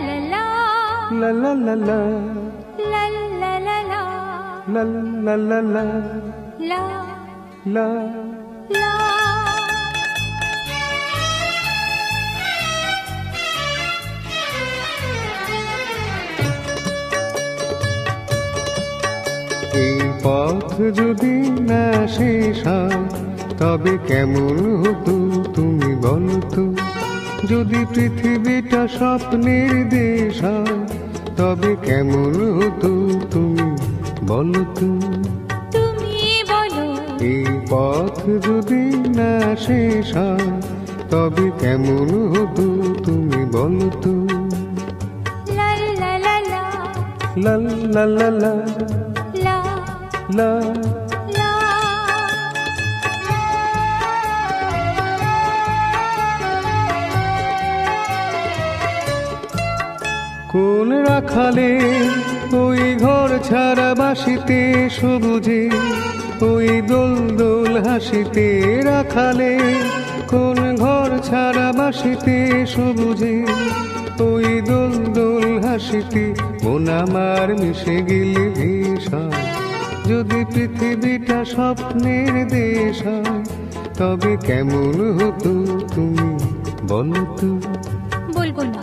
la la la la la la la la la la la la la la la এই পথ যদি না শেষ হয় তবে কেমন হতো তুমি বলো তো। যদি পৃথিবীটা স্বপ্নের দেশ হয় তবে কেমন হতো তুমি বলো তো। তুমি বলো এই পথ যদি না শেষ হয় তবে কেমন হতো তুমি বলো তো। la la la la লা লা লা লা la লা la কোন রাখালে ওই ঘর ছাড়া বাসিতে সবুজে ওই দোল দোল হাসিতে রাখালে কোন ঘর ছাড়া বাসিতে সবুজে ওই দোল দোল হাসিতে মন আমার মিশে গেলে ভেসা। যদি পৃথিবীটা স্বপ্নের দেশ হয় তবে কেমন হতো তুমি বলো তো। বলবো না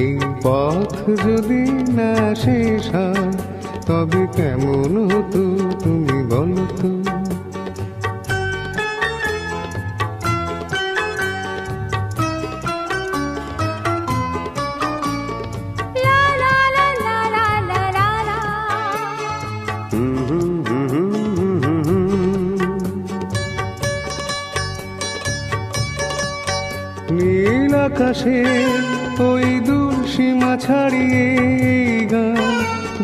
এই পথ যদি না শেষ হয় তবে কেমন হতো তুমি বলো তো। la la la la la la la la নীল আকাশে ওই দূর সীমা ছাড়িয়ে এই গান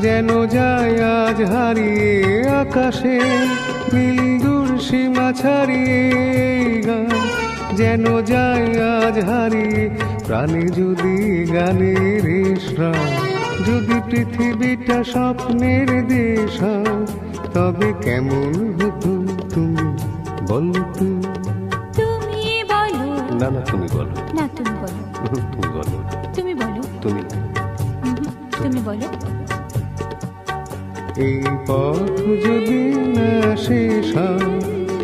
যেন যায় আজ হারিয়ে। আকাশে নীল দূর সীমা ছাড়িয়ে এই গান যেন যায় আজ হারিয়ে। প্রাণে যদি গানের শ্রাম যদি পৃথিবীটা স্বপ্নের দেশ হয় তবে কেমন হতো তুমি বলো তো। তুমি বলো না না তুমি বলো। না তুমি বলো তুমি বলো। তুমি বলো তুমি তুমি বলো এই পথ যদি না শেষ হয়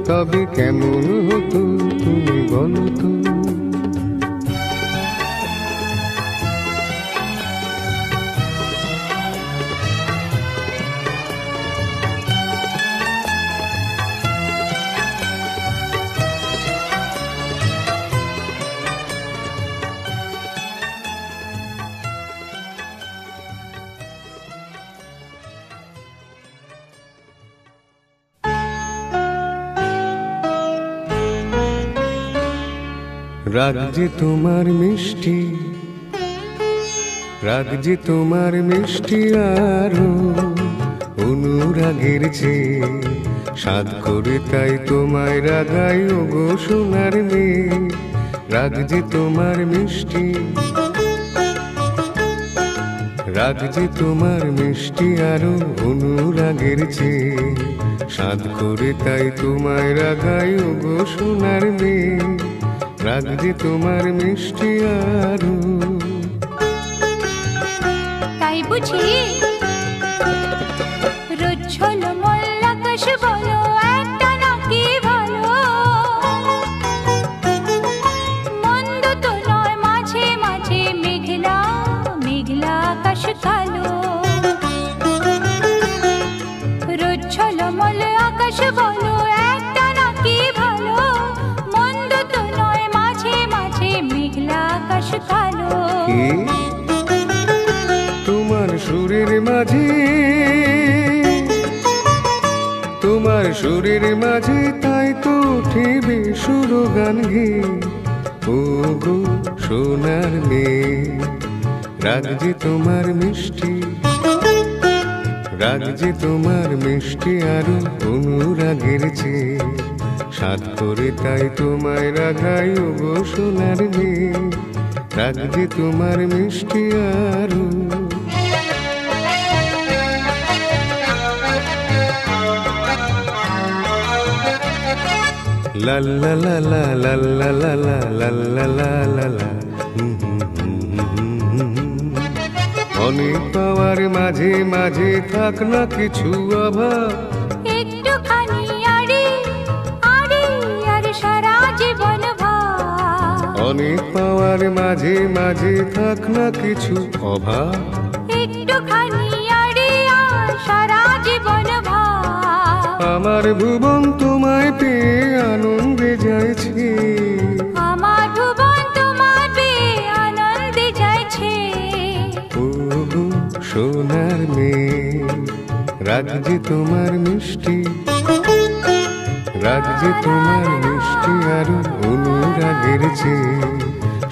তবে কেমন হতো তুমি বলো তো। রাগ যে তোমার মিষ্টি, রাগ যে তোমার মিষ্টি আরো অনুরাগের চেয়ে সাধ করে তাই তোমায় রাগাই ওগো সোনার মেয়ে। রাগ যে তোমার মিষ্টি, রাগ যে তোমার মিষ্টি আরো অনুরাগের চেয়ে সাধ করে তাই তোমায় রাগাই ওগো সোনার মেয়ে। রাগ যে তোমার মিষ্টি আরো। তাই বুঝি রোজ ছলো মল্লাকাশ বলো একটা নাকি ভালো। মন্দ তো নয় মাঝে মাঝে মেঘলা মেঘলা আকাশ কালো। রোজ ছলো মল আকাশ বলো একটা নাকি ভালো। মন্দ তো নয় মাঝে মাঝে মেঘলা আকাশ কালো। তোমার সুরের মাঝে, তোমার সুরের মাঝে তাই তো উঠিবে সুর গান গে ও গো সোনার মেয়ে। রাগ যে তোমার মিষ্টি, রাগ যে তোমার মিষ্টি আরো অনুরাগের চেয়ে সাধ করে তাই তোমায় রাগাই ওগো সোনার মেয়ে। রাগ যে তোমার মিষ্টি আরো। লা লা লা লা লা লা লা লা লা লা লা লা। অনেক পাওয়ার মাঝে মাঝে থাক না কিছু অভাব। একটুখানি আড়ি আড়ি আর সারা জীবন ভাব। অনেক পাওয়ার মাঝে মাঝে থাক না কিছু অভাব। একটুখানি আড়ি আর সারা জীবন ভাব। আমার ভুবন তোমায় পেয়ে আনন্দে যাইছে। আমার ভুবন তোমায় পেয়ে আনন্দে যাইছে। ওগো সোনার মেয়ে, রাগ যে তোমার মিষ্টি, রাগ যে তোমার মিষ্টি আরো অনুরাগের চেয়ে।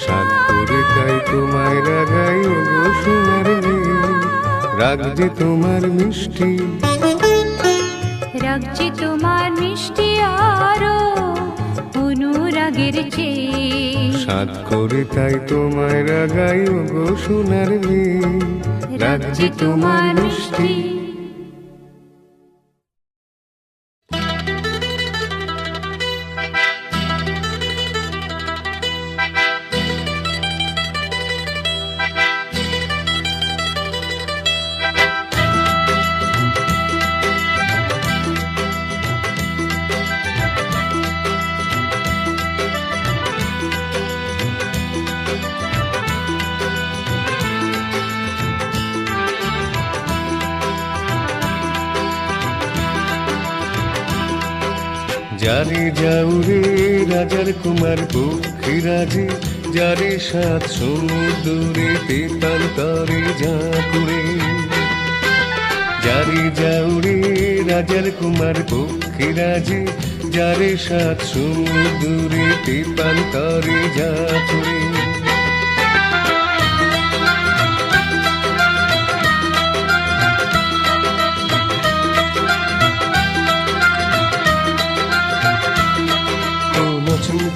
সাধ করে তাই তোমায় রাগাই ওগো সোনার মেয়ে, রাগ যে তোমার মিষ্টি, রাগ যে তোমার মিষ্টি আরো অনুরাগের চেয়ে। সাধ করে তাই তোমায় রাগাই ওগো সোনার মেয়ে, রাগ যে তোমার মিষ্টি। যারে যাউরে রাজার কুমার পক্ষীরাজে, যারে সাত সমুদ্রে তেতাল করে ঝাঁকুরে। যারে যাউরে রাজার কুমার পক্ষীরাজে, যারে সাত সমুদ্রে তেতাল করে ঝাঁকুরে।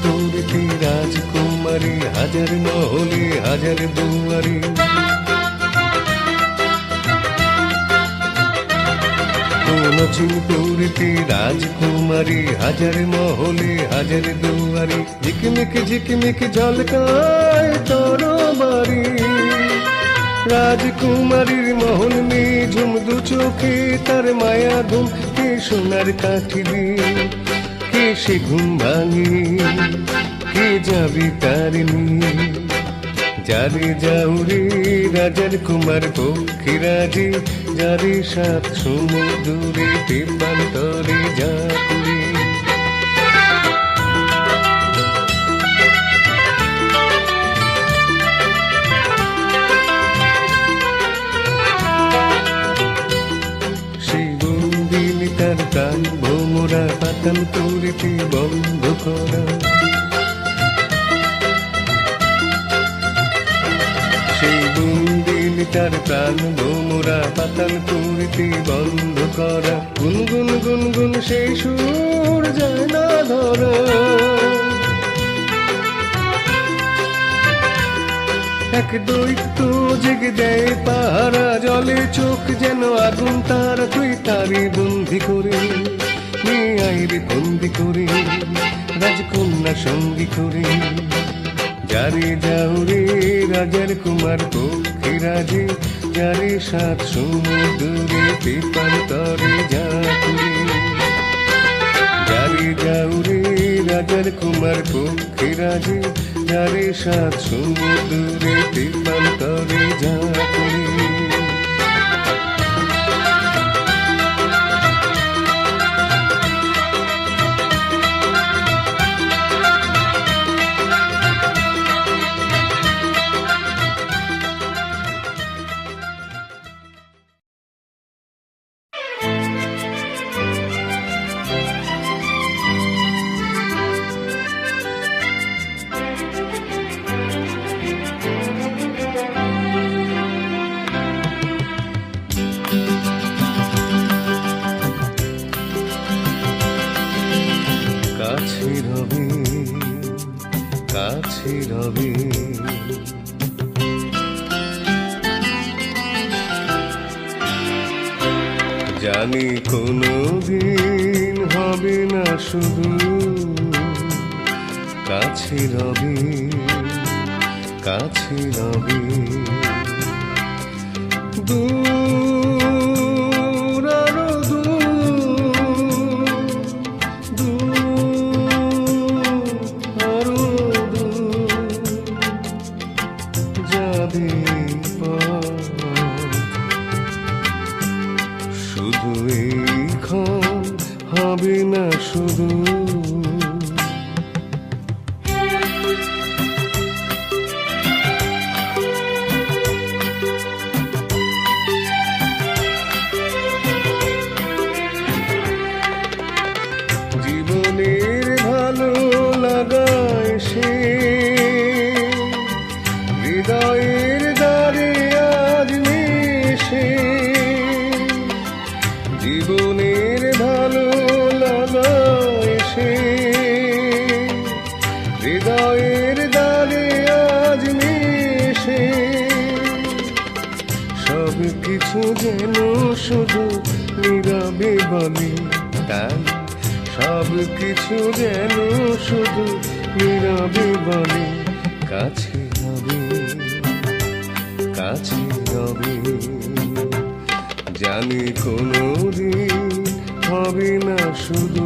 তোরতে রাজকুমারী হাজার মহলে হাজার দুয়ারে। তোরতে রাজকুমারী হাজার মহলে হাজার দুয়ারে। ঝিকমিক ঝিকমিক ঝলকায় তরবারি, রাজকুমারীর মহল মেয়ে ঝুম দু চোখে তার মায়া ঘুম। কে সোনার কাঠি দিয়ে কে সে ঘুম ভাঙে, কে যাবে তার নিয়ে। যারে যাউরে রাজার কুমার পক্ষীরাজে, যারে সাত সমুদ্রে তেপান্তরে ঝাঁকুরে। সেই বন্দিনী তার প্রাণ ভোমরা পাতাল করিতে বন্ধ করা। সেই বন্দিনী তার প্রাণ ভোমরা পাতাল করিতে বন্ধ করা। গুনগুন গুনগুন সেই সুর যায় না ধরা। এক দৈত্য জেগে দেয় পাহারা, জলে চোখ যেন আগুন তারা। তুই তারে বন্দি করে নিয়ে আইরে বন্দি করে, রাজকন্যা সঙ্গী করে। যারে যাউরে রাজার কুমার পক্ষীরাজে, যারে সাত সমুদ্রে তেপান্তরে ঝাঁকুরে। যারে যাউরে রাজার কুমার পক্ষীরাজে, যারে সাত সমুদ্রে তেপান্তরে ঝাঁকুরে। কাছে রবে কাছে রবে, জানি কোনো দিন হবে না শুধু। কাছে রবে কাছে রবে, দূর আরো দূর, দূর আরো দূর যাবে পথ। শুধু এইক্ষণ হবে না শুধু, জীবনের ভালো লাগায় সে হৃদয়ের দ্বারে আজ মিশে। জীবনের ভালো লাগায় সে হৃদয়ের দ্বারে আজ মিশে। সব কিছু যেন শুধু নীরবে বলে তাই, সব কিছু যেন শুধু নীরবে বলে কাছে হবে, কাছে হবে। জানি কোনোদিন হবে না শুধু,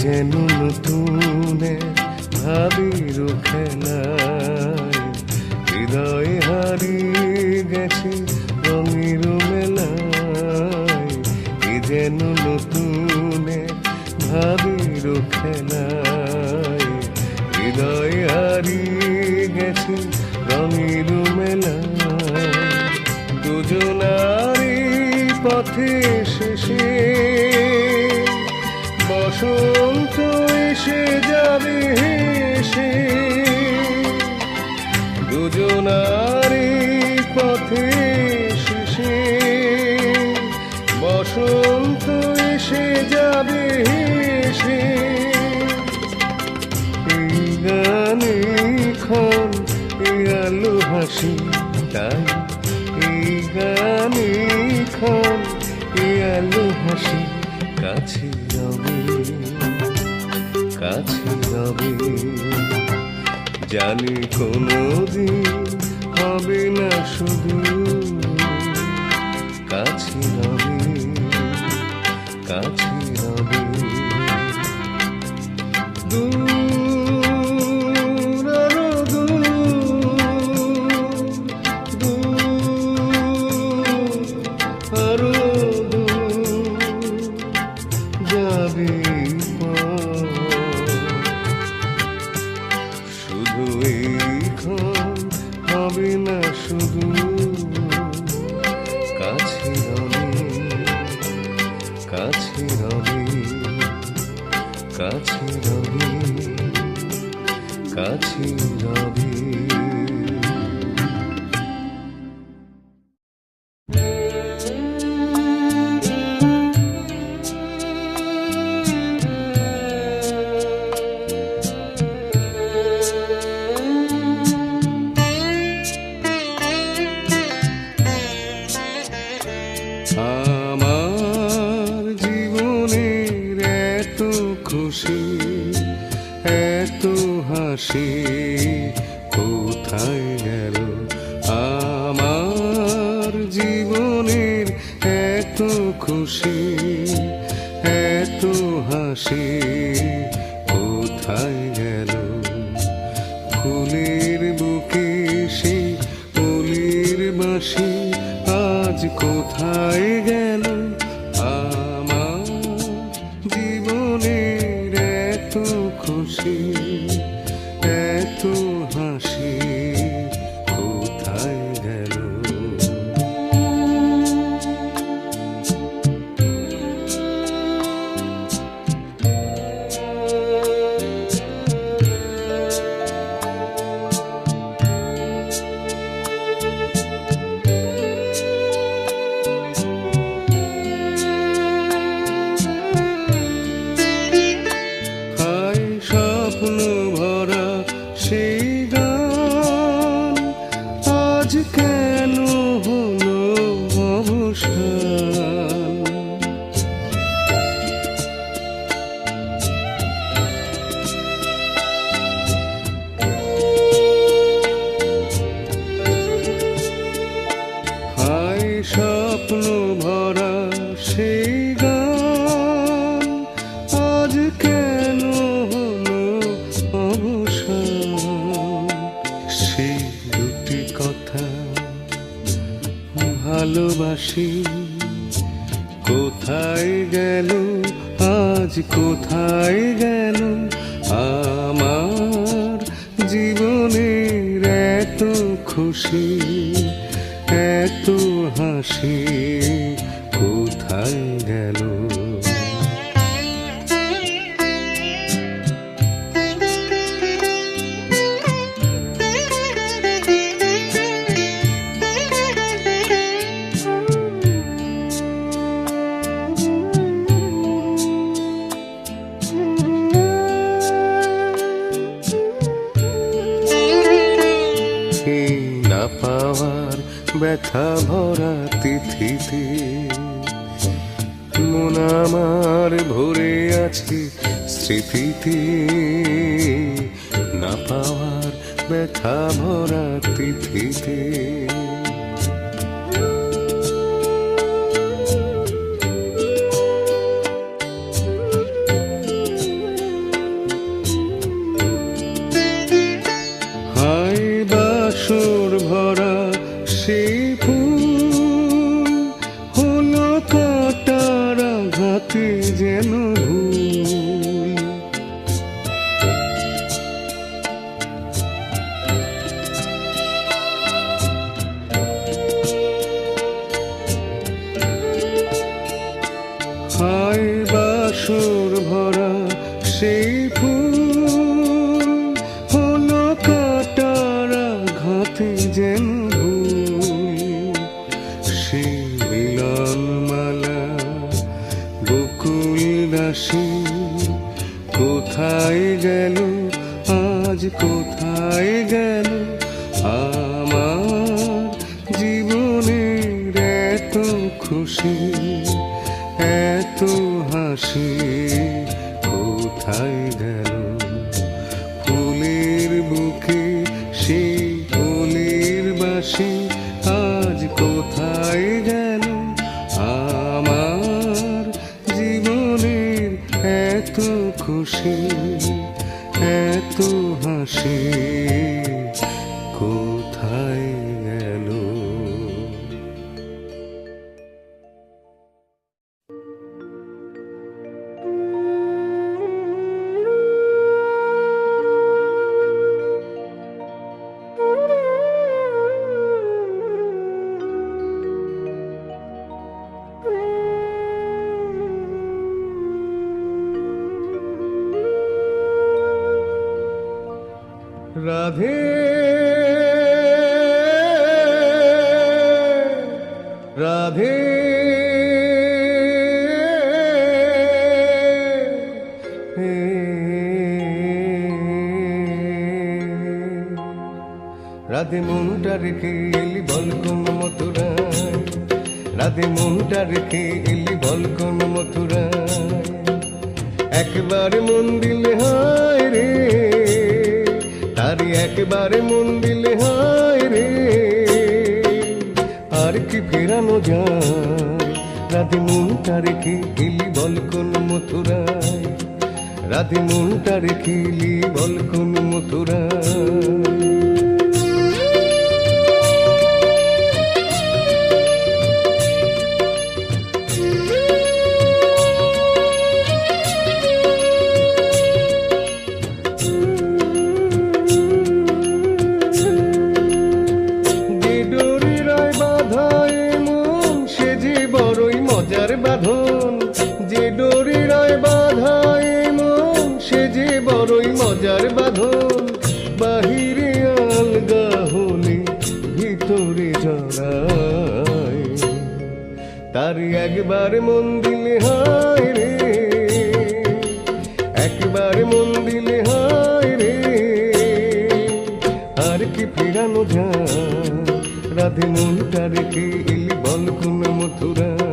যেন নতুন ভাবির খেলায় হৃদয়ে হারিয়ে গেছে রঙের মেলায়। যেন নতুন ভাবির খেলায় হৃদয়ে হারিয়ে গেছে রঙের মেলায়। দুজনারই পথে শেষে বসন্ত এসে যাবে হেসে। দুজনারই পথে শেষে বসন্ত এসে যাবে হেসে। এই গানে ক্ষণ এই আলো হাসি তাই, এই গানে ক্ষণ এই আলো হাসি কাছে রবে, কাছে রবে। জানি কোনোদিন হবে না শুধু, কাছে রবে, কাছে রবে। দূর আরো দূর, দূর আরো দূর যাবে পথ। শুধু এইক্ষণ হবে না শুধু, কাছে রবে, কাছে রবে, কাছে রবে, কাছে রবে। আমার জীবনের এত খুশি এত হাসি কোথায় গেল? আমার জীবনের এত খুশি এত হাসি কোথায় গেল? ফুলের বুকে সে ফুলের বাঁশি আজ কোথায় গেল? আমার জীবনের এত খুশি এত হাসি কোথায় গেল? ভালোবাসি। কোথায় গেল আজ, কোথায় গেল আমার জীবনের এত খুশি, এত হাসি, কোথায় গেল? না পাওয়ার ব্যথা ভরা তিথিতে মন আমার ভরে আছে স্মৃতিতে। না পাওয়ার ব্যথা ভরা তিথিতে হায় বাসর ভরা সেই ফুল হলো কাটার আঘাতে যেন ভুল। হায় বাসর ভরা সেই ফুল হলো কাটার আঘাতে যেন ভুল। সে মিলন মালা বকুল দাসী কোথায় গেল আজ, কোথায় গেল আমার জীবনের এত খুশি, এত হাসি, কোথায় গেল? ফুলের বুকে সেই ফুলের বাসি আজ কোথায় গেল আমার জীবনের এত খুশি, এত হাসি, কোথায় গেল? রাধে রাধে রাধে মনটা রেখে এলি বল কোন মথুরায়, রাধে মনটা রেখে এলি বল কোন মথুরায়। একবারে মন দিলে হায় রে, তারি একবারে মন দিলে হায় রে, আর কি ফেরানো যায়? রাধে মনটা রেখে এলি বল কোন মথুরায়, রাধে মনটা রেখে এলি বল কোন মথুরায়। বাঁধন যে ডোরি রয় বাঁধায় মন, সে যে বড়ই মজার বাঁধন। বাহিরে আলগা হলে ভিতরে জড়ায়, তার একবার মন দিলে হায় রে, একবার মন দিলে হায় রে, আর কি ফেরানো যায়? রাধে মনটা রেখে এলি বল কোন মথুরায়,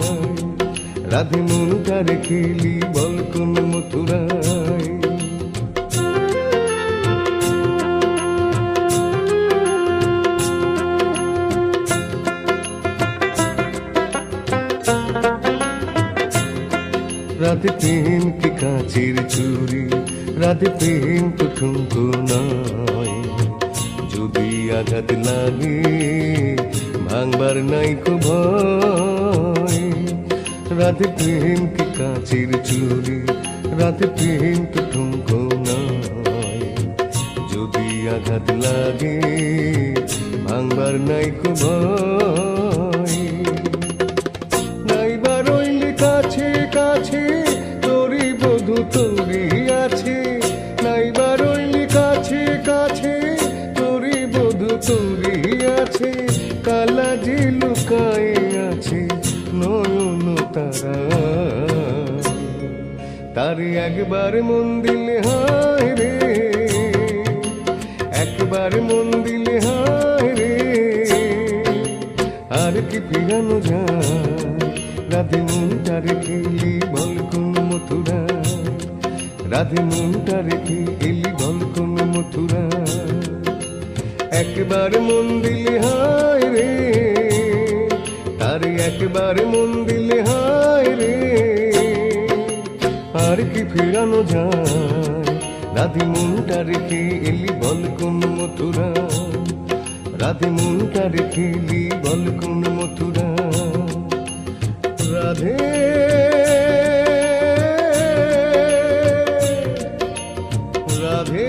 রাধে মনটা রেখে এলি বল কোন মথুরায়। রাধে প্রেম কি কাঁচের চুরি, রাধে প্রেম তো ঠুমকো নয়। যদি আঘাত লাগে ভাঙবার নাইকো ভয়। রাধে প্রেম কি কাচের চুরি, রাধে প্রেম তো ঠুমকো নয়। যদি আঘাত লাগে ভাঙবার নাইকো ভয়। নাইবা রইলে কাছে কাছে তোরই বধূ তোরই আছে, নাইবা রইলে কাছে কাছে তোরই বধূ তোরই আছে। কালা যে লুকায়ে আছে নয়ন তারা, তারে একবার মন দিলে হায় রে, একবার মন দিলে হায় রে। আর কি ফিরানো যায় রাধে মনটা রেখে এলি বল কোন মথুরা, রাধে মনটা রেখে এলি বল কোন মথুরা। একবার মন দিলে হায় রে, তারে একবার মন দিলে হায় রে। আর কি ফিরানো যায় রাধে মনটা রেখে এলি বল কোন মথুরা, রাধে মনটা রেখে এলি বল কোন মথুরা। রাধে রাধে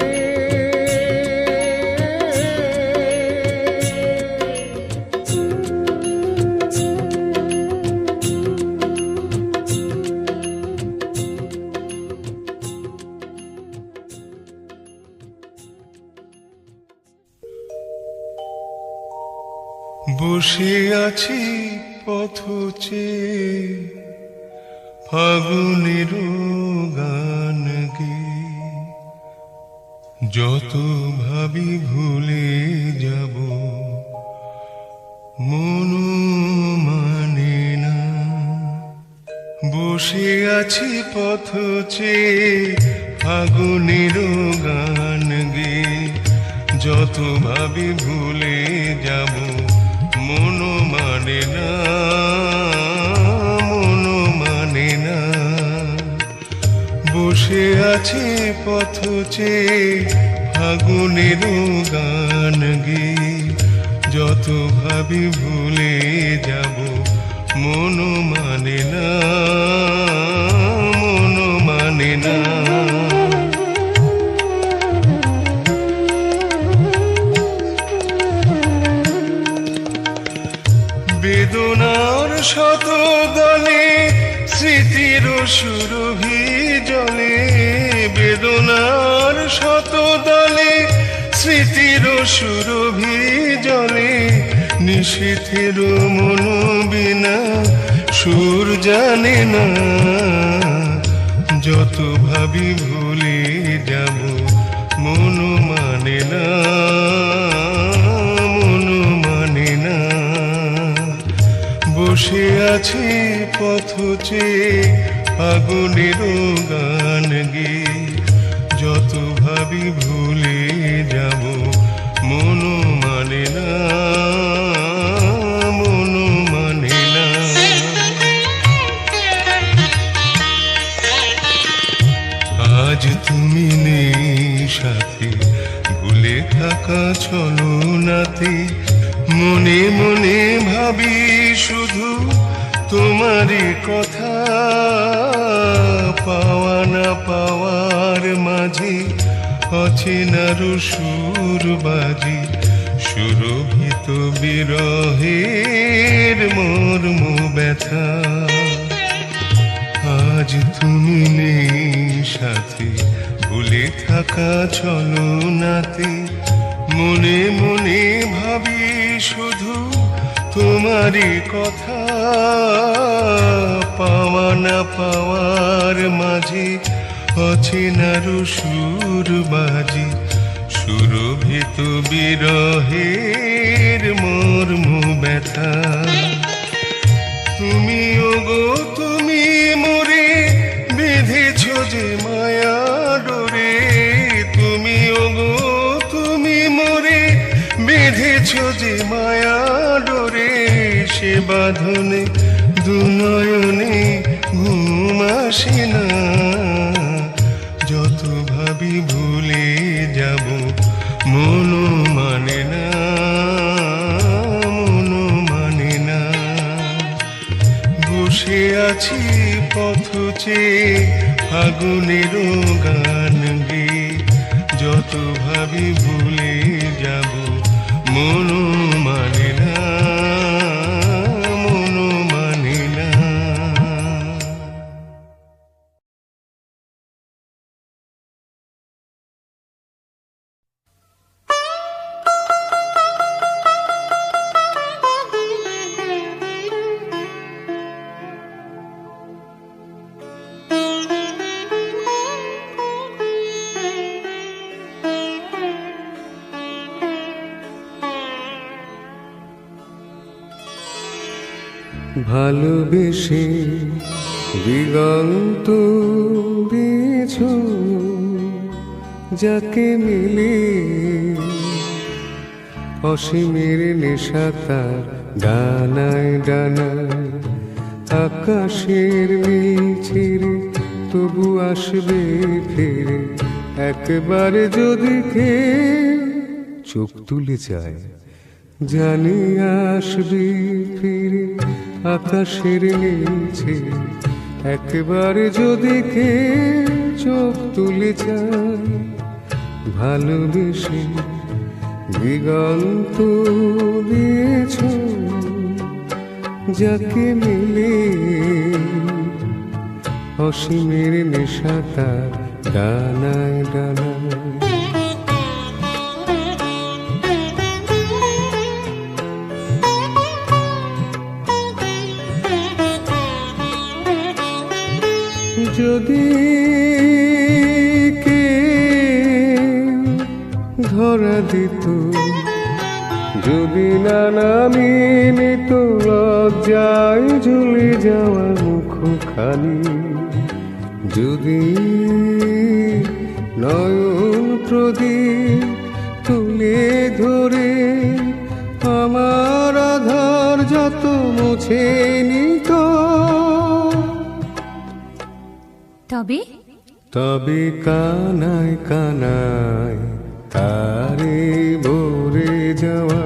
বসে আছি পথ চেয়ে ফাগুনের গান গেয়ে, যত ভাবি ভুলে যাব মন মানে না। বসে আছি পথ চেয়ে ফাগুনের গান গেয়ে, যত ভাবি ভুলে যাব মন মানে না, মন মানে না। বসে আছে পথ চেয়ে ফাগুনের গান গেয়ে, যত ভাবি ভুলে যাব মন মানে না, মন মানে না। বেদনার শত দলে স্মৃতির সুরভি জলে, বেদনার শত দলে স্মৃতির সুরভি জলে। নিশীথের মন বিনা সুর জানে না, যত ভাবি ভুলে যাব মন মানে না, মন মানে না। বসে আছি পথ চেয়ে ফাগুনের গান গেয়ে, যত ভাবি ভুলে যাব মন মানে না, মন মানে না। আজ তুমি নেই সাথে, ভুলে থাকা চলো নাতে। মনে মনে ভাবি শুধু তোমারই কথা, পাওয়া না পাওয়ার মাঝে অচেনার সুর বাজি। সুরভিত বিরহের মর্ম ব্যথা, আজ তুমি নেই সাথে, ভুলে থাকা চলো নাতে। মনে মনে ভাবি শুধু তোমারই কথা, পাওয়া না পাওয়ার মাঝে অচেনার সুর বাজি। সুরভিত বিরহের মর্ম ব্যথা। তুমি ওগো তুমি মোরে বেঁধেছ যে মায়া ডোরে, তুমি ওগো তুমি মোরে বেঁধেছ যে মায়া ডোরে। সে বাঁধনে দুনয়নে ঘুম আসে না, যত ভাবি ভুলে যাব মন মানে না, মন মানে বসে আছি পথ চেয়ে ফাগুনের গান গেয়ে, যত ভাবি ভুলে যাব মন মানে না, মন মানে না। ভালোবেসে দিগন্ত দিয়েছ যাকে মিলে, অসীমের নেশা তার ডানায় ডানায়, আকাশের নীল ছেড়ে তবু আসবে ফিরে, একবার যদি খেয়ে চোখ তুলে যায় জানি আসবি ফিরে, আকাশের নিচে একবার যদি কে চোখ তুলে যায়, ভালোবেসে দিগন্ত দিয়েছ যাকে মিলে, অসীমের নেশা তার ডানায় ডানায়। যদি কে ধরা দিত, যদি না নামিয়ে নিত লজ্জায় ঝুলে যাওয়া মুখখানি, যদি নয়ন প্রদীপ তুলে ধরে আমার আধার যত মুছে নিত, তবে কানায় কানায় তারে ভরে যাওয়া,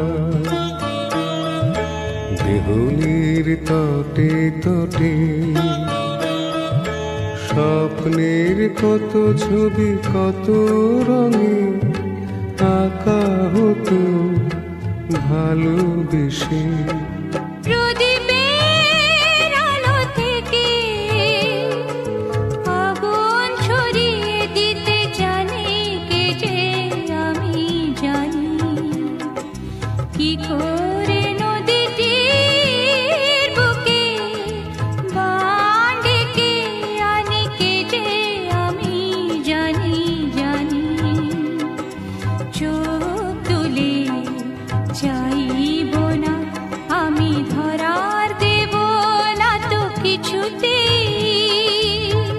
দেহুলির তটে তটে স্বপ্নের কত ছবি কত রঙে আঁকা হতো ভালোবেসে।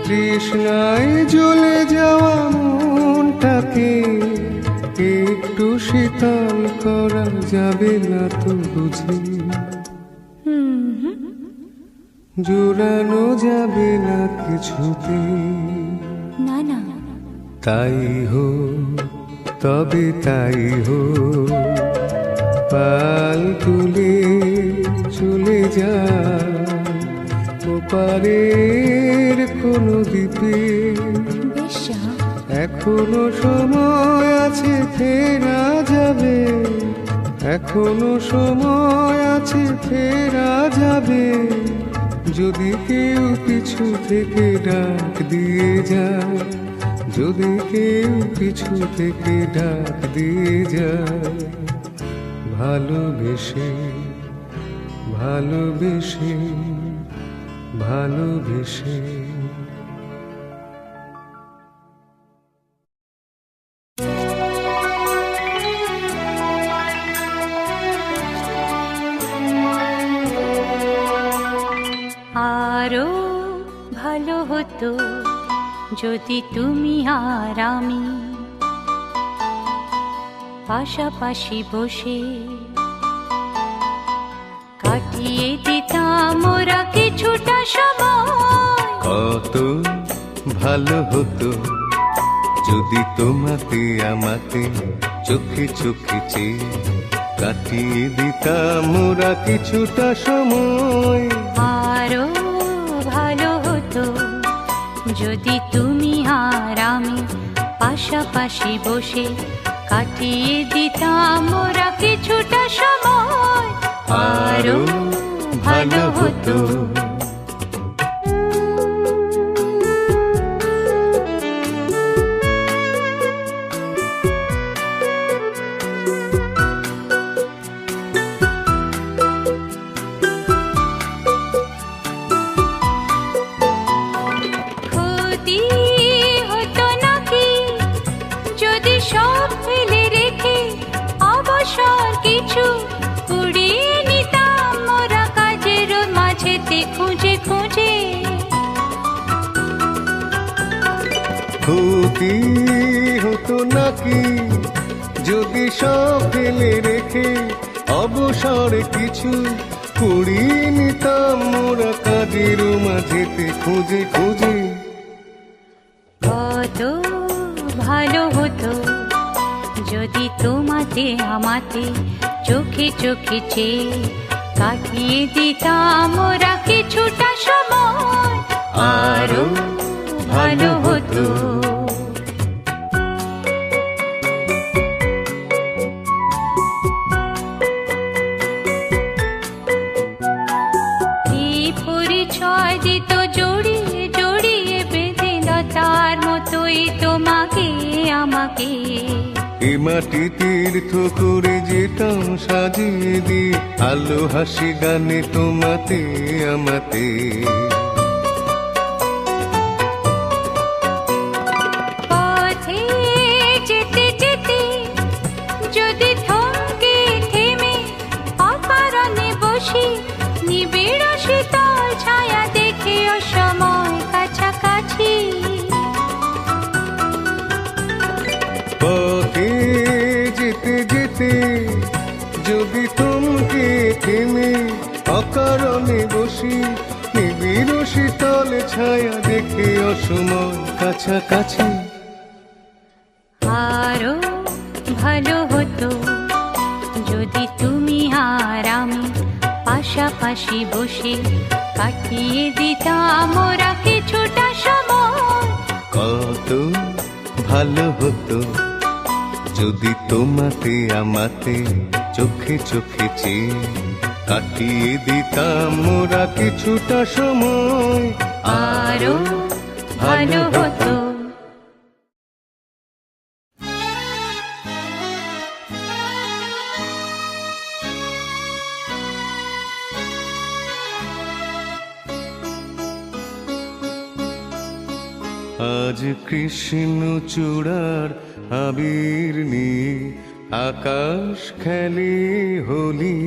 তৃষ্ণায় জ্বলে যাওয়া মনটাকে একটু শীতল করা যাবে না তো বুঝি, জোড়ানো যাবে না কিছুতে, না না তাই হো তবে তাই হো, পাল তুলে চলে যা ওপারের কোনো দ্বীপে, এখনো সময় আছে ফেরা যাবে, এখনো সময় আছে ফেরা যাবে, যদি কেউ পিছু থেকে ডাক দিয়ে যায়, যদি কেউ পিছু থেকে ডাক দিয়ে যায়, ভালোবেসে ভালোবেসে ভালোবেসে। আরো ভালো হতো যদি তুমি আর আমি পাশাপাশি বসে কাটিয়ে দিতাম ওরা কিছুটা সময়। কত ভালো হতো যদি তোমাকে আমাকে চোখে চোখে চেয়ে কাটিয়ে দিতাম ওরা কিছুটা সময়। আরো হতো যদি তুমি আর আমি পাশাপাশি বসে কাটিয়ে দিতাম মোরা কিছুটা সময়, আরো ভালো হতো। ক্ষতি হতো নাকি যদি সব ফেলে রেখে অবসর কিছু কুড়িয়ে নিতাম মোরা কাজের মাঝেতে খুঁজে খুঁজে। ক্ষতি হতো নাকি যদি সব ফেলে রেখে অবসর কিছু কুড়িয়ে নিতাম মোরা কাজের মাঝেতে খুঁজে খুঁজে। কত ভালো হতো যদি তোমাতে আমাতে চোখে চোখে চেয়ে কাটিয়ে দিতাম মোরা কিছুটা সময়, আরো ভালো হতো। এই পরিচয় দিত জড়িয়ে জড়িয়ে বেঁধে লতার মতোই তোমাকে আমাকে। এ মাটি তীর্থ করে যেতাম সাজিয়ে দি আলো হাসি গানে তোমাতে আমাতে। পথে যেতে যেতে যদি থমকে থেমে অকারণে বসি নিবিড় শীতল ছায়া দেখে অসময় কাছাকাছি। পথে যেতে যেতে যদি থমকে থেমে অকারণে বসি নিবিড় শীতল ছায়া দেখে অসময় কাছাকাছি। আরো ভালো হতো যদি তুমি আর আমি পাশাপাশি বসে কাটিয়ে দিতাম মোরা কিছুটা সময়, কত ভালো হতো যদি তোমাতে আমাতে চোখে চোখে চেয়ে কাটিয়ে দিতাম মোরা কিছুটা সময়, আরো ভালো হতো। আজ কৃষ্ণ চূড়ার আবির নিয়ে আকাশ খেলে হোলি।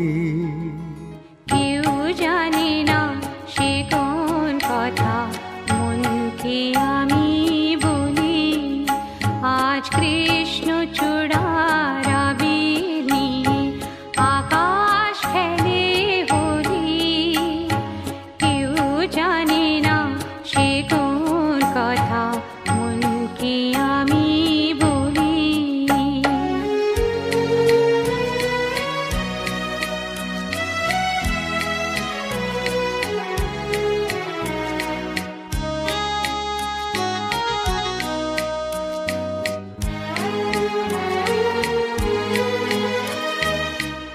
কেউ জানে না সে কোন কথা মনকে আমি বলি। আজ কৃষ্ণ চূড়ার আবির নিয়ে আকাশ খেলে হোলি। কেউ জানে না সে কোন কথা মনকে আমি বলি।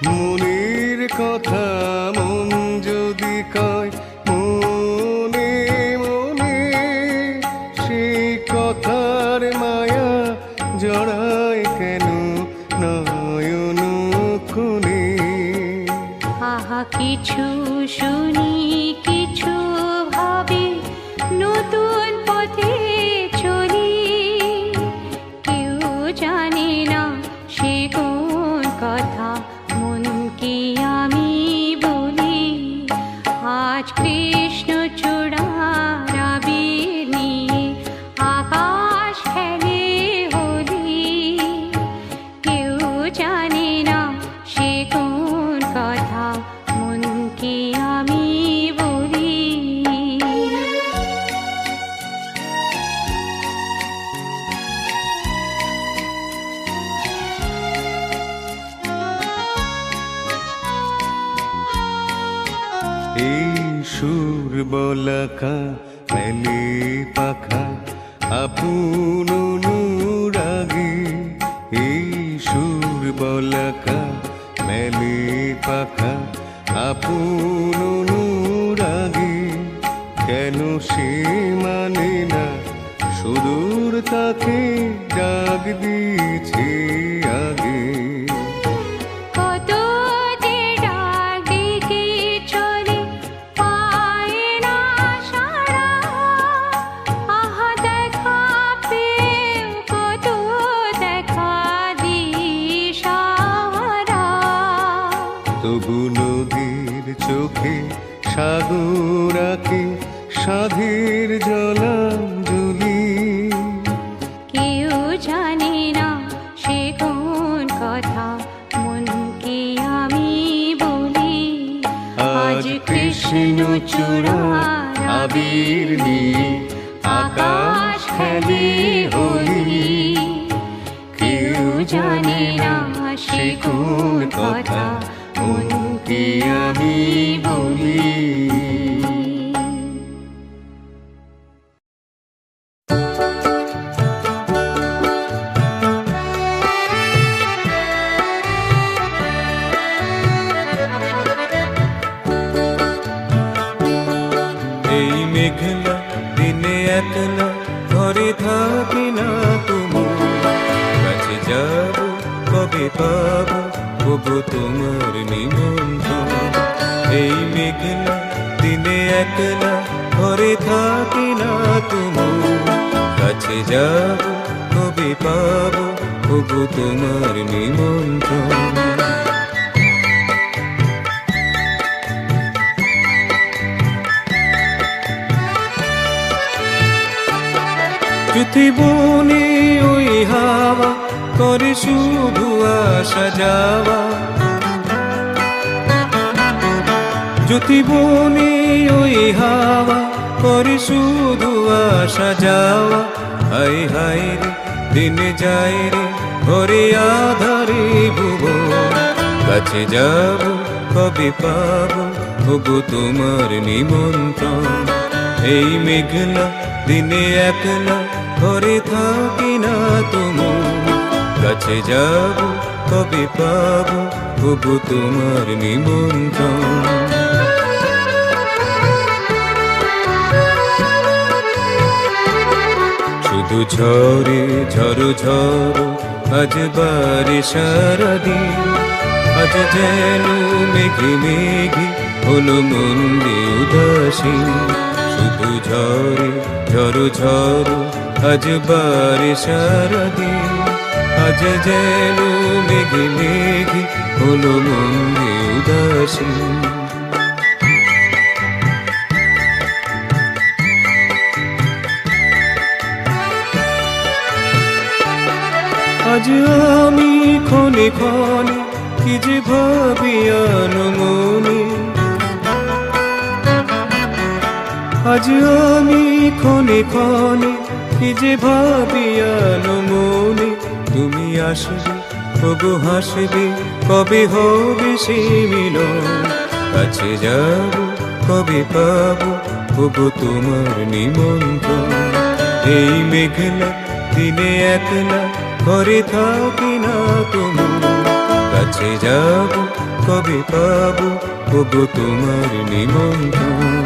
মনের কথা মন যদি কয় মনে মনে সেই কথার মায়া জড়ায় কেন নয়ন কোণে। আহা কিছু শুনি কিছু ভাবি নতুন পথে চলি। কেউ জানে না সে কোন কথা মনকে আমি বলি। আজ কৃষ্ণ চূড়ার আবির নিয়ে আকাশ খেলে হোলি। কেউ জানে না সে কোন কথা মনকে আমি বলি। এই সুর বলাকা মেলে পাখা আপন অনুরাগে, এই সুর বলাকা মেলে পাখা আপন অনুরাগে। কেন সে মানে না সুদূর তাকে ডাক দিয়েছে আগে। কত যে ডাক ডেকে চলে পায় না সাড়া, আহা দেখা পেয়েও কত দেখা দিশাহারা। তবু নদীর চোখে সাগর আঁকে সাধের জলাঞ্জলি। কেউ জানে না সে কোন কথা মনকে আমি বলি। আজ কৃষ্ণ চূড়ার আবির নিয়ে আকাশ খেলে হোলি। কেউ জানে না সে কোন কথা মনকে আমি বলি। এই মেঘলা দিনে একলা ঘরে থাকি না তুমি, কাছে যাব কবে পাবো কবু তোমার নিমন্ত্রণ। এই মেঘলা দিনে একলা ঘরে থাকি না তুমি, কাছে যাব কবে পাবো কবু তোমার নিমন্ত্রণ। বনে ওই হাওয়া করে শুধু আসা যাওয়া, জ্যোতি বনে ওই হাওয়া করে শুধু আসা যাওয়া। হায় হায় রে দিনে যায় রে ঘরে আধারে ভুবন, কাছে যাব কবে পাবো ওগো তোমার নিমন্ত্রণ। এই মেঘলা দিনে একলা ঘরে থাকি না তুমি, কাছে যাব কবে পাবো ওগো তোমার নিমন্ত্রণ। শুধু ঝরে ঝড়ো ঝড়ো আজ বারে সারাদিন, আজ যেন মেঘে মেঘে হলো মন্দে উদাসীন। শুধু ঝরে ঝড়ো ঝড়ো আজ বারে সারাদিন, আজ যেন মেঘে মেঘে হলো মন্দে উদাসীন। আজ আমি ক্ষণে ক্ষণে কি যে ভাবি মনে, আজ আমি ক্ষণে ক্ষণে কি যে ভাবি মনে। তুমি আসবে ওগো হাসবে কবে হবে সে মিলন, কাছে যাব কবে পাবো ওগো তোমার নিমন্ত্রণ। এই মেঘলা দিনে একলা ঘরে থাকি না তুমি, কাছে যাব কবে পাবো ওগো তোমার নিমন্ত্রণ।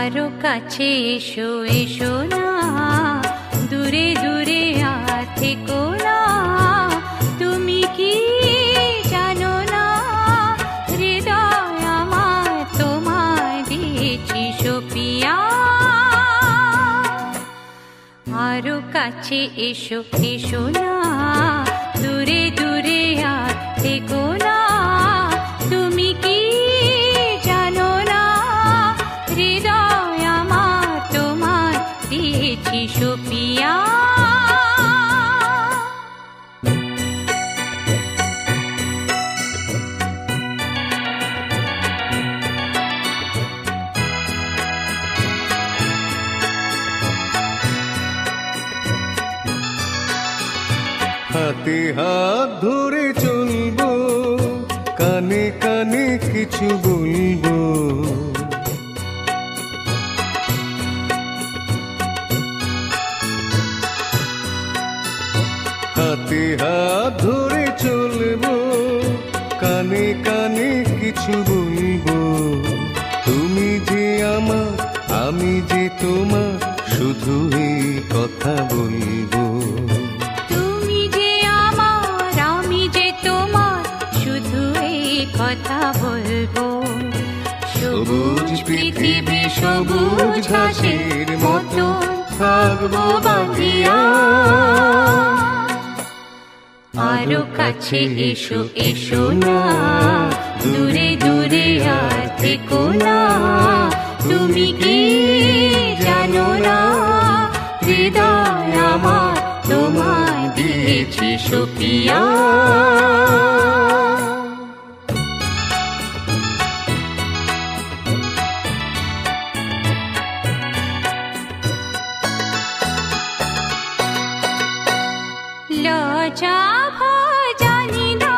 আরো কাছে এসো এসো না, দূরে দূরে আর থেকো না। তুমি কি জানো না হৃদয় আমার তোমায় দিয়েছি সপিয়া। আরো কাছে এসো এসো না, দূরে দূরে আর থেকো না। তুমি কি জানো না, হৃদয় আমার তোমার দিয়েছি সুপিয়া। হাতে হাত ধরে চলবো, কানে কানে কিছু বলবো। হাতে হাত ধরে চলবো, কানে কানে কিছু বলবো। তুমি যে আমার, আমি যে তোমার, শুধু এই কথা বলবো। তুমি যে আমার, আমি যে তোমার, শুধু এই কথা বলবো। সবুজ পৃথিবী সবুজ ঘাসের মতো থাকবো বাঁধিয়া। আরো কাছে এসো এসো না, দূরে দূরে আর থেকো না। তুমি কি জানো না, হৃদয় আমার তোমায় দিয়েছি সুপিয়া। লজ্জা ভয় জানি না,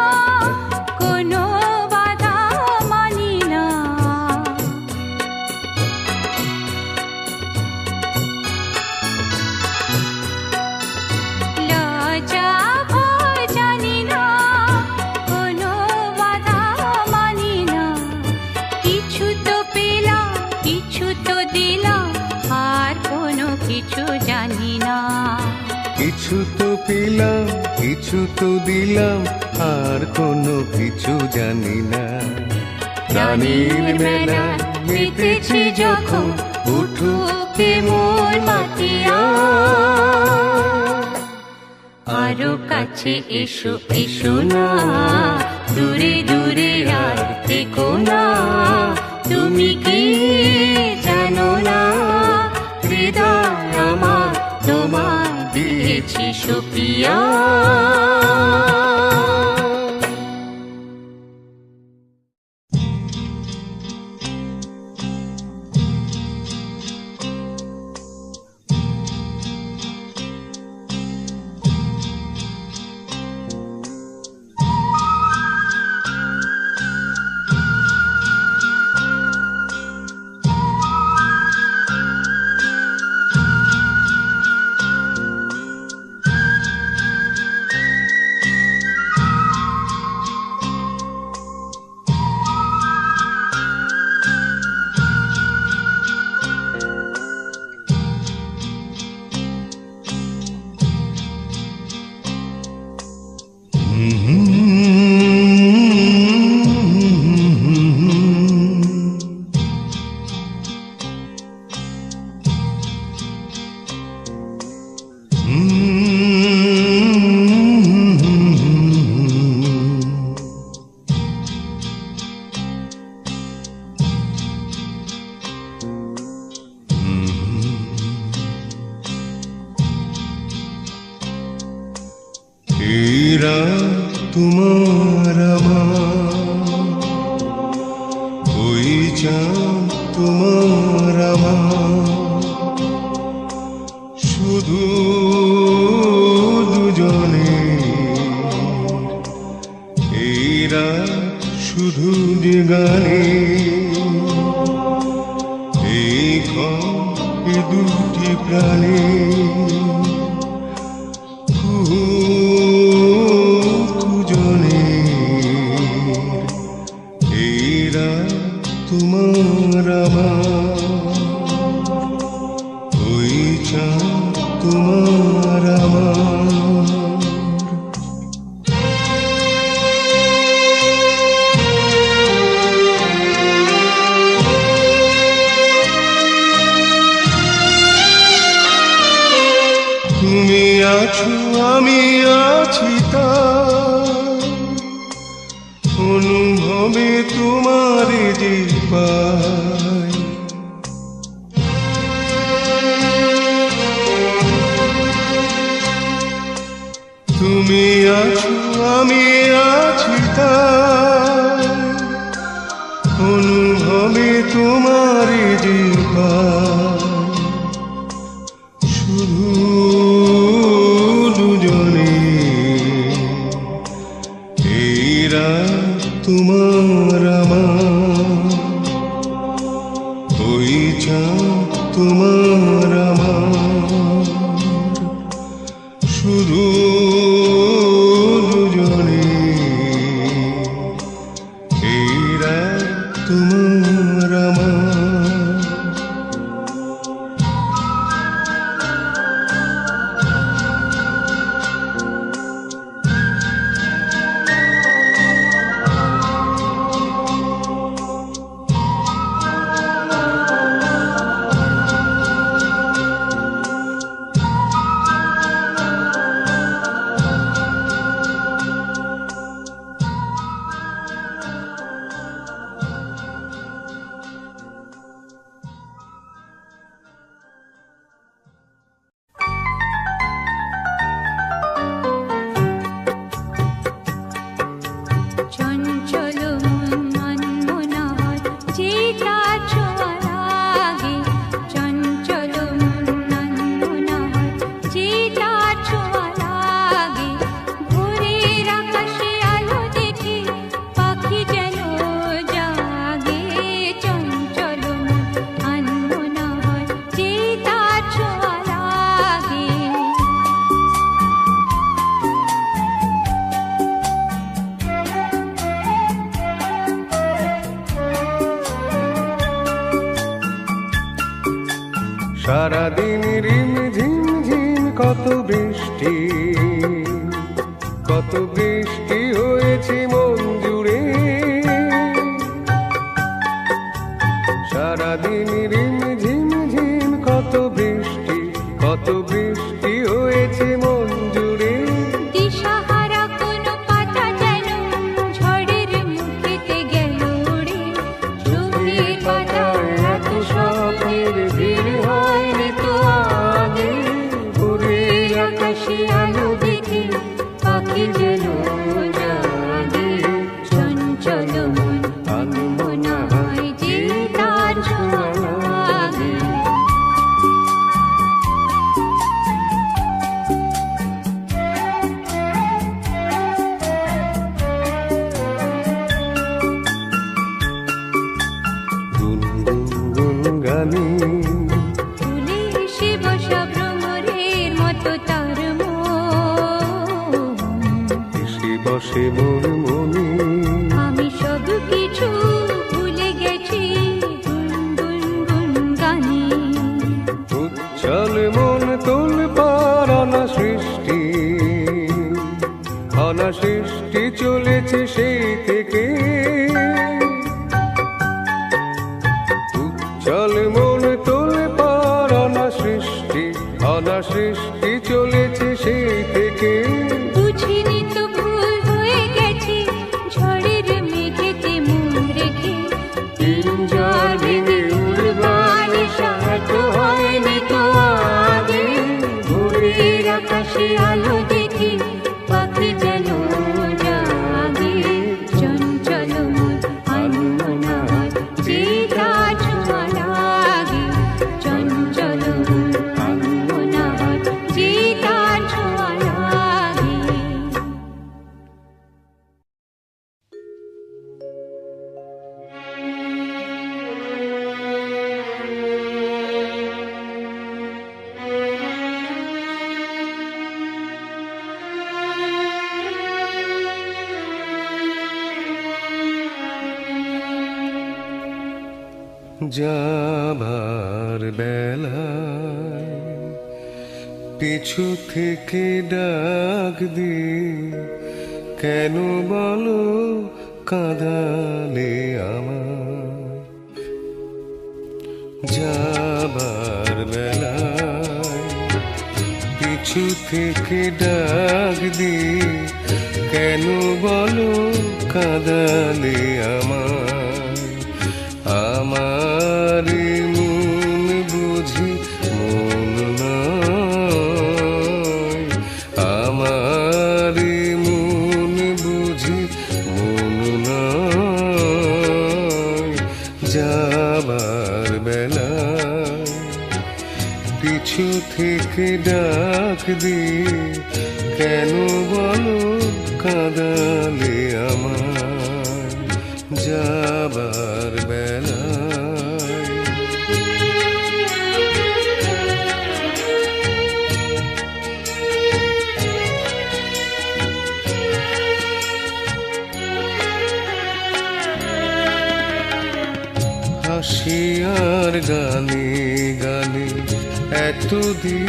কোনো বাধা মানি না। লজ্জা ভয় জানি না, কোনো বাধা মানি না। কিছু তো পেলাম, কিছু তো দিলাম, আর কোনো কিছু জানি না। কিছু তো পেলাম, কিছু তো দিলাম, আর কোনো কিছু জানি না। প্রাণীর মেলা মেতেছে যখন, উঠুকে মন মাতিয়া। আরো কাছে এসো এসো না, দূরে দূরে আর থেকো না। তুমি কি জানো না, হৃদয় আমার তোমায় দিয়েছি সুপিয়া। এরা তোমার আমার, ওই চাঁদ তোমার আমার, শুধু দুজনে। এরা শুধু যে গানে, এই দুটি প্রাণে জনে। এরা তোমার আমার, ওই চাঁদ তোমার আমার। হবে তোমারে যে পাই, শুধু দুজনে এই রাত তোমার আমার, ওই চাঁদ তোমার আমার, শুধু দুজনে এই রাত তোমার আমার। চঞ্চল মন মনমনা হয় যে তার ছোঁয়া লাগে, চঞ্চল মন মনমনা হয় যে তার ছোঁয়া লাগে। ভোরের আকাশে আলো দেখে পাখি যেন জাগে, চঞ্চল মন মনমনা হয় যে তার ছোঁয়া লাগে। সারাদিন রিম ঝিম ঝিম কত বৃষ্টি, কত বৃষ্টি হয়েছে মন জুড়ে। সারাদিন রিম ঝিম ঝিম কত বৃষ্টি, কত বৃষ্টি হয়েছে মন জুড়ে। দিশাহারা কোনো পাতা যেন ঝড়ের মুখেতে গেল উড়ে, চোখের পাতায় এত স্বপ্নের ভিড় হয়নি তো আগে। ভোরের আকাশে আলো দেখে পাখি যেন জাগে, চঞ্চল মন আনমনা হয় যে তার ছোঁয়া লাগে। গুনগুন গানে ফুলে এসে বসা ভ্রমরের মতো তার মন, এসে বসে মোর মনে। আমি সব কিছু ভুলে গেছি গুনগুন গুন গানে। উচ্ছল মন তোল পার অনাসৃষ্টি, অনাসৃষ্টি চলেছে সেই থেকে। উচ্ছল মন তোল পার অনাসৃষ্টি, অনাসৃষ্টি চলেছে সেই থেকে। বুঝিনি তো ভুল হয়ে গেছে ঝড়ের মেঘেতে মন রেখে। জল ভেঙে উড়বার সাহায্য হয়নি তো আগে। ভোরের আকাশে আলো দেখে পাখি যেন জাগে, চঞ্চল মন আনমনা হয় যে তার ছোঁয়া লাগে, চঞ্চল মন আনমনা হয় যে তার ছোঁয়া লাগে। যাবার বেলায় পিছু থেকে ডাক দি, কেন বলো কাঁদালে আমার। যাবার বেলায় পিছু থেকে ডাক দি, কেন বলো কাঁদালে আমার। আমার মন বুঝি মন নয়, আমার মন বুঝি মন নয়। যাবার বেলায় পিছু থেকে ডাক দিয়ে কেন বলো কাঁদালে আমার যাবার বেলায়। হাসি আর গানে গানে এতদিন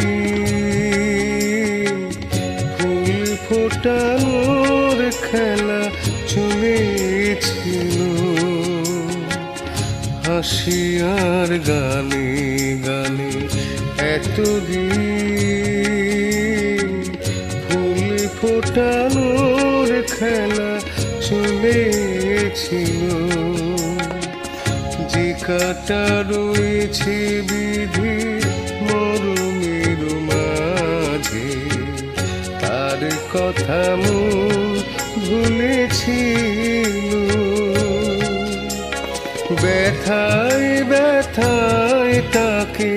ফুল ফোটানোর খেলা চলেছিল। হাসি আর গানে গানে এতদিন ফুল ফোটানোর খেলা চলেছিল। যে কাটা রয়েছে বিধি মরমের মাঝে তার কথা মন ভুলেছিল। ব্যথায় ব্যথায় তাকে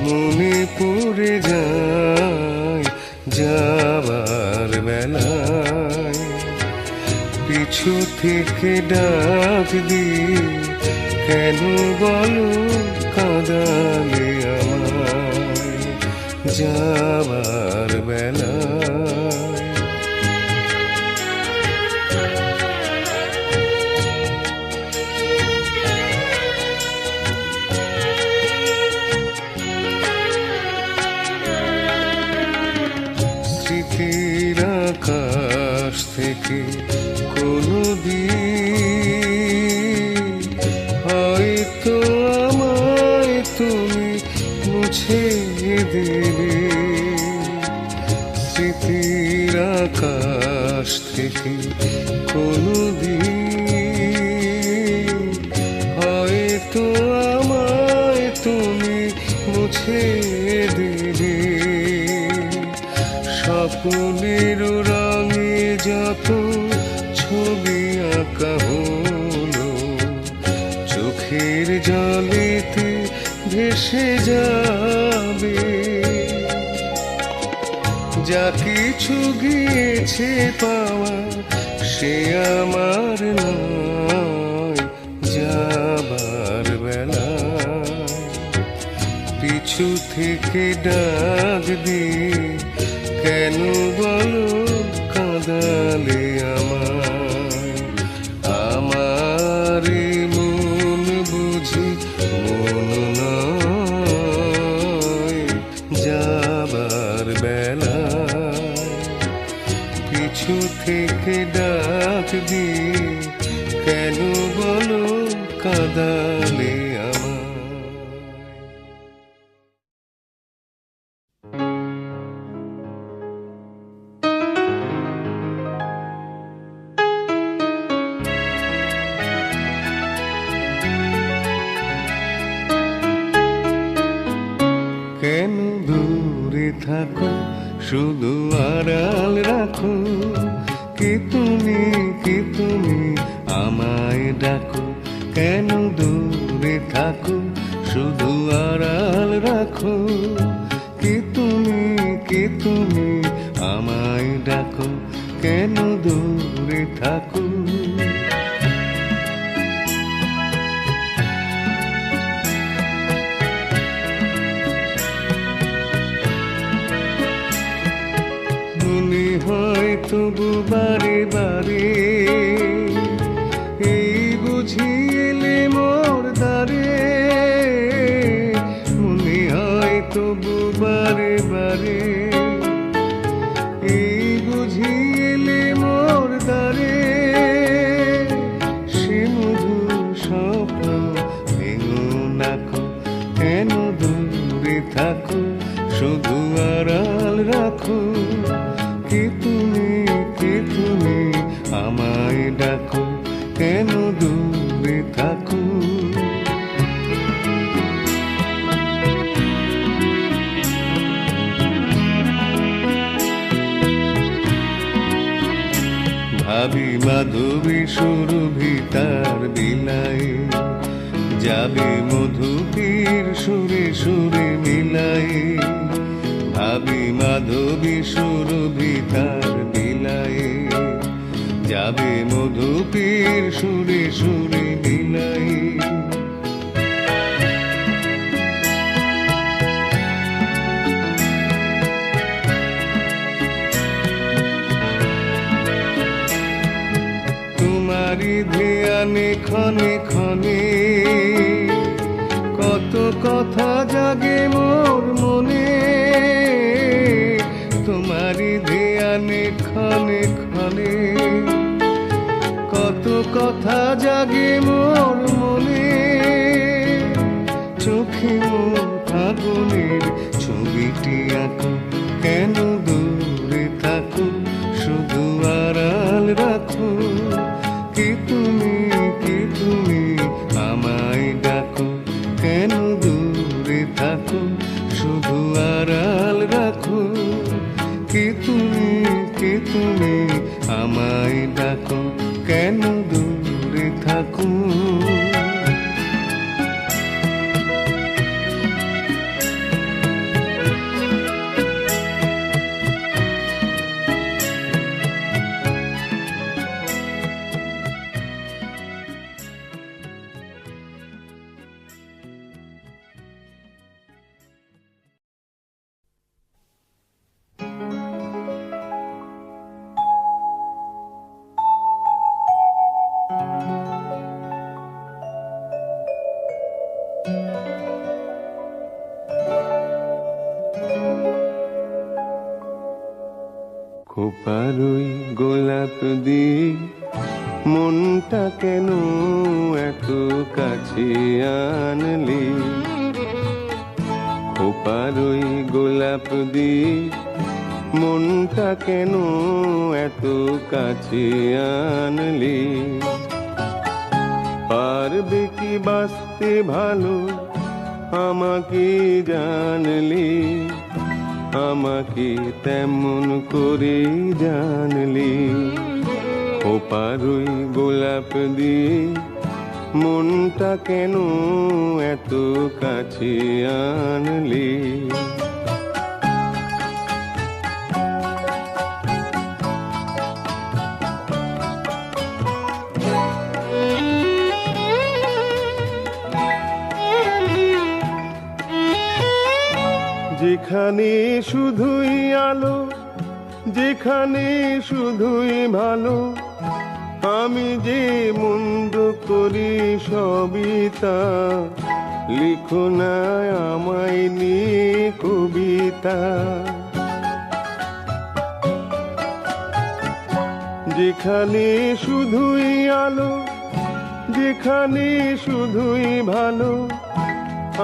মনে পড়ে যায় যাবার বেলায় পিছু থেকে ডাক দিয়ে কেন বলো কাঁদালে আমায় যাবার বেলায়। স্মৃতির আকাশ থেকে কোনো দিন হয়তো আমায় তুমি মুছে দেবে। স্মৃতির আকাশ থেকে কোনো দিন হয়তো আমায় তুমি মুছে দেবে। স্বপ্নের রঙে যত ছবি আঁকা হলো চোখের জলেতে ভেসে যাবে। যা কিছু গিয়েছে পাওয়া সে আমার নয় যাবার বেলায় পিছু থেকে ডাক দিয়ে কেন বলো কাঁদালে আমায়। আমার মন বুঝি মন নয় যাবার বেলায় পিছু থেকে ডাক দিয়ে কেন বলো কাঁদালে আমায়। কেন দূরে থাকো শুধু আড়াল রাখো কি তুমি আমায় ডাকো। কেন দূরে থাকো শুধু আড়াল রাখো কি তুমি আমায় ডাকো। কেন দূরে থাকো মনে হয় তবু বারে বারে এই বুঝি এলে মোর দ্বারে। মনে হয় তবু বারে বারে এই বুঝি এলে মোর দ্বারে। সে মধুর স্বপ্ন ভেঙো নাকো কেন দূরে থাকো শুধু আড়াল রাখো কি তুমি আমায় ডাকো। কেন দূরে থাকো ভাবি মাধবী সুরভি তার বিলায় যাবে মধুপীর সুরে সুরে মিলাই, ভাবি মাধবী সুরভিতার বিলায়, যাবে মধুপীর সুরে সুরে মিলাই। তোমারি ধ্যানে ক্ষণে ক্ষণে কত কথা জাগে মোর মনে, তোমারি ধ্যানে ক্ষণে ক্ষণে কত কথা জাগে মোর মনে, চোখে মোর ফাগুনের ছবিটি আঁকো, কেন দূরে থাকো শুধু আড়াল রাখো, কি তুমি আমায় ডাকো, কেন দূরে থাকো শুধু আড়াল রাখো, কি তুমি আমায় ডাকো, কেন দূরে থাকো। খোপারই গোলাপ দিয়ে মনটা কেন এত কাছে আনলি, খোপারই গোলাপ দিয়ে মনটা কেন এত কাছে আনলি, পারবে কি বাঁচতে ভালো আমাকে জানলি, আমাকে তেমন করে জানলি, খোপারই গোলাপ দিয়ে মনটা কেন এত কাছে আনলি। যেখানে শুধুই আলো, যেখানে শুধুই ভালো, আমি যে মন্দ করি সবই তা, লিখো না আমায় নিয়ে কবিতা। যেখানে শুধুই আলো, যেখানে শুধুই ভালো,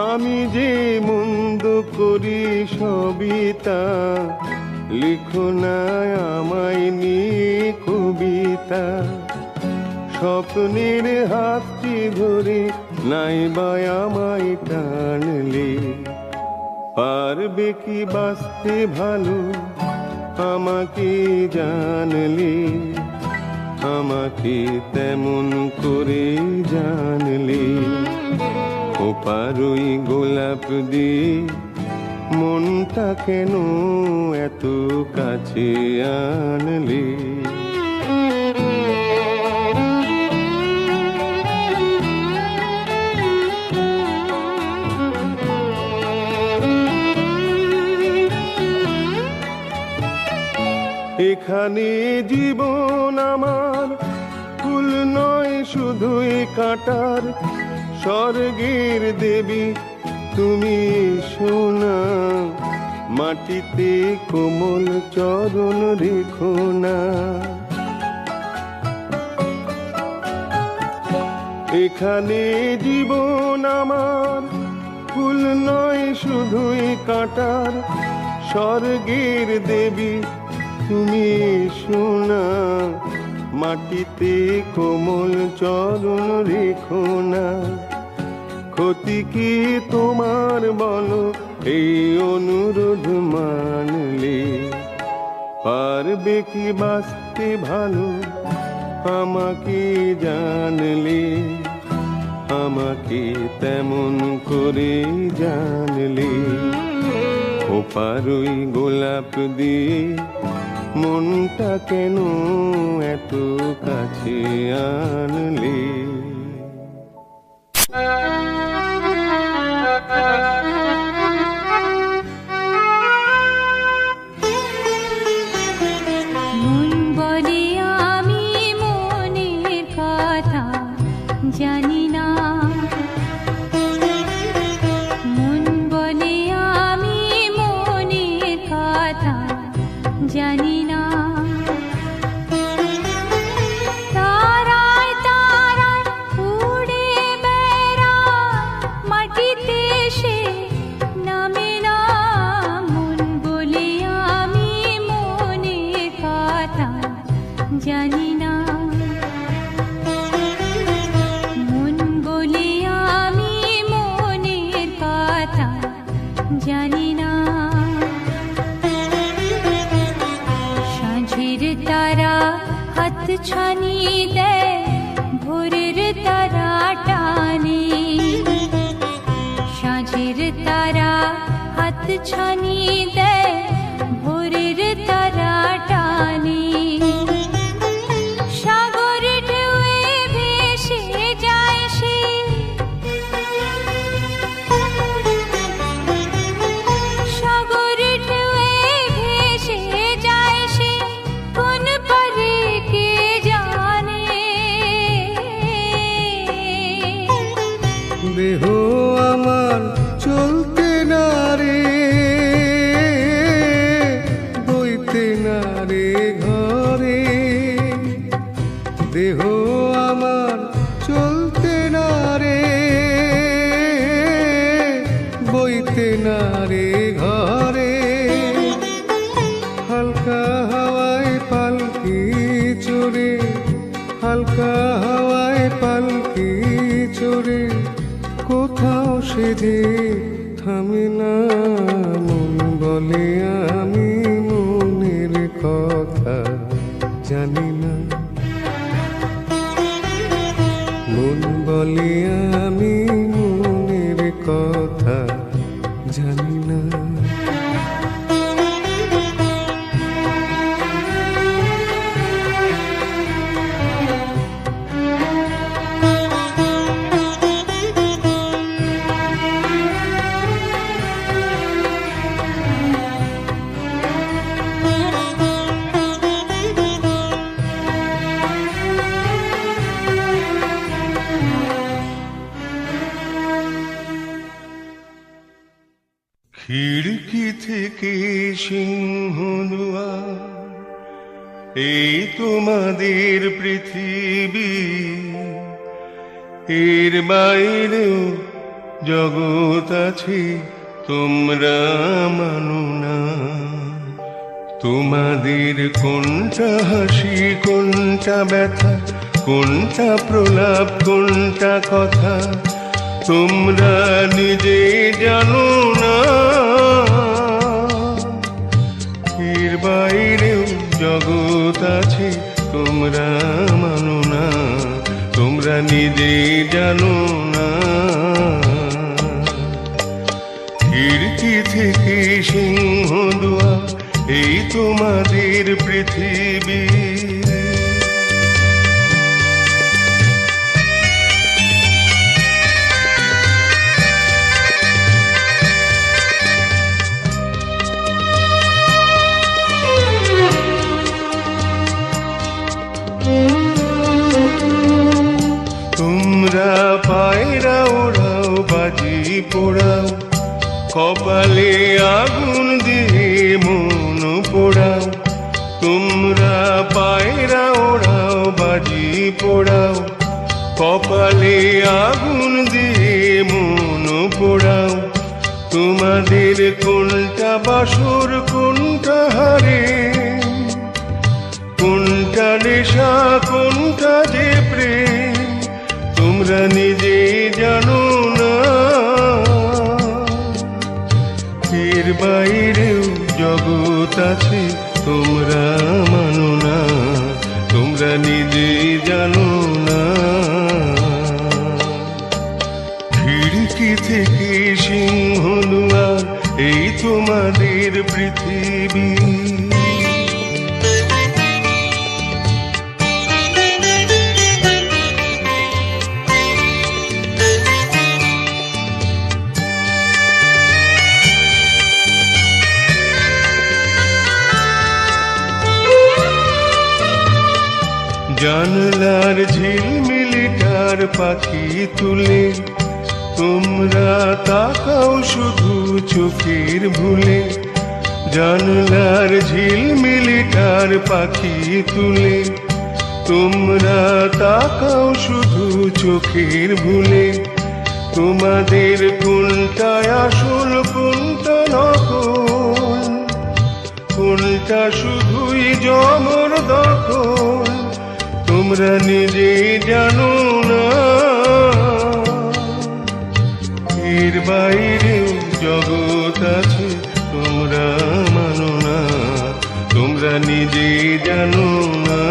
আমি যে মন্দ করি সবই তা, লিখো না আমায় নিয়ে কবিতা। স্বপ্নের হাতটি ধরে নাইবা আমায় টানলে, পারবে কি বাঁচতে ভালো আমাকে জানলে, আমাকে তেমন করে জানলে, খোপারই গোলাপ দিয়ে মনটা কেন এত কাছে আনলে। এখানে জীবন আমার ফুল নয় শুধুই কাঁটার, স্বর্গের দেবী তুমি সোনা, মাটিতে কোমল চরণ রেখো না। এখানে জীবন আমার ফুল নয় শুধুই কাঁটার, স্বর্গের দেবী তুমি সোনা, মাটিতে কোমল চরণ রেখো না। ক্ষতি কি তোমার বলো এই অনুরোধ মানলে, পারবে কি বাঁচতে ভালো আমাকে জানলে, আমাকে তেমন করে জানলে, ওপারই গোলাপ দিয়ে মনটা কেন এত কাছে আনলে? মন বলে আমি মনের কথা জানি না, মন বলে আমি মনের কথা জানি না। তারায় তারায় উড়ে বেড়ায়, মাটিতে সে নামে না। মন বলে আমি মনের কথা জানি না, মন বলে আমি মনের কথা জানি না। সাঁঝের তারা হাত ছানি দেয়, ভোরের তারা টানে। সাঁঝের তারা হাত ছানি দেয়, ভোরের তারা টানে। সাগর ঢেউয়ে ভেসে যায় সে, সাগর ঢেউয়ে ভেসে যায় সে, কোন পারে কে জানে। দেহ আমার চলতে না রে, বইতে না রে ঘরে। দেহ আমার চলতে না রে, বইতে না রে ঘরে। হালকা হাওয়ায় পালকি চড়ে, হালকা হাওয়ায় পালকি চড়ে, কোথাও সে যে থামে না। মন বলে আমি মনের কথা জানি না, মন বলে আমি মনের কথা জানি না। খিড়কি থেকে সিংহদুয়ার, এই তোমাদের পৃথিবী। এর বাইরেও জগৎ আছে, তোমরা মানো না। তোমাদের কোনটা হাসি, কোনটা ব্যথা, কোনটা প্রলাপ, কোনটা কথা, তোমরা নিজে জানো না। এর বাইরেও জগৎ আছে, তোমরা মানো না। তোমরা নিজে জানো না। খিড়কি থেকে সিংহদুয়ার, এই তোমাদের পৃথিবী। তোমরা পায়রা ওড়াও, বাজি পোড়াও, কপালে আগুন দিয়ে মন পোড়াও। তোমরা পায়রা ওড়াও, বাজি পোড়াও, কপালে আগুন দিয়ে মন পোড়াও। তোমাদের কোনটা বাসর, কোনটা হারে, কোনটা নেশা, কোনটা যে প্রেম, তোমরা নিজে জানো না। এর বাইরেও জগৎ আছে, তোমরা মানো না। তোমরা নিজে জানো না। খিড়কি থেকে সিংহদুয়ার এই তোমাদের পৃথিবী। জানলার ঝিলমিলিটার পাখি তুলে তোমরা তাকাও শুধু চোখের ভুলে। জানলার ঝিলমিলিটার পাখি তুলে তোমরা তাকাও শুধু চোখের ভুলে। তোমাদের কোনটায় আসল কোনটা নকল, কোনটা শুধুই জমর দখল তোমরা নিজে জানো না। এর বাইরেও জগৎ আছে তোমরা মানো না, তোমরা নিজে জানো না।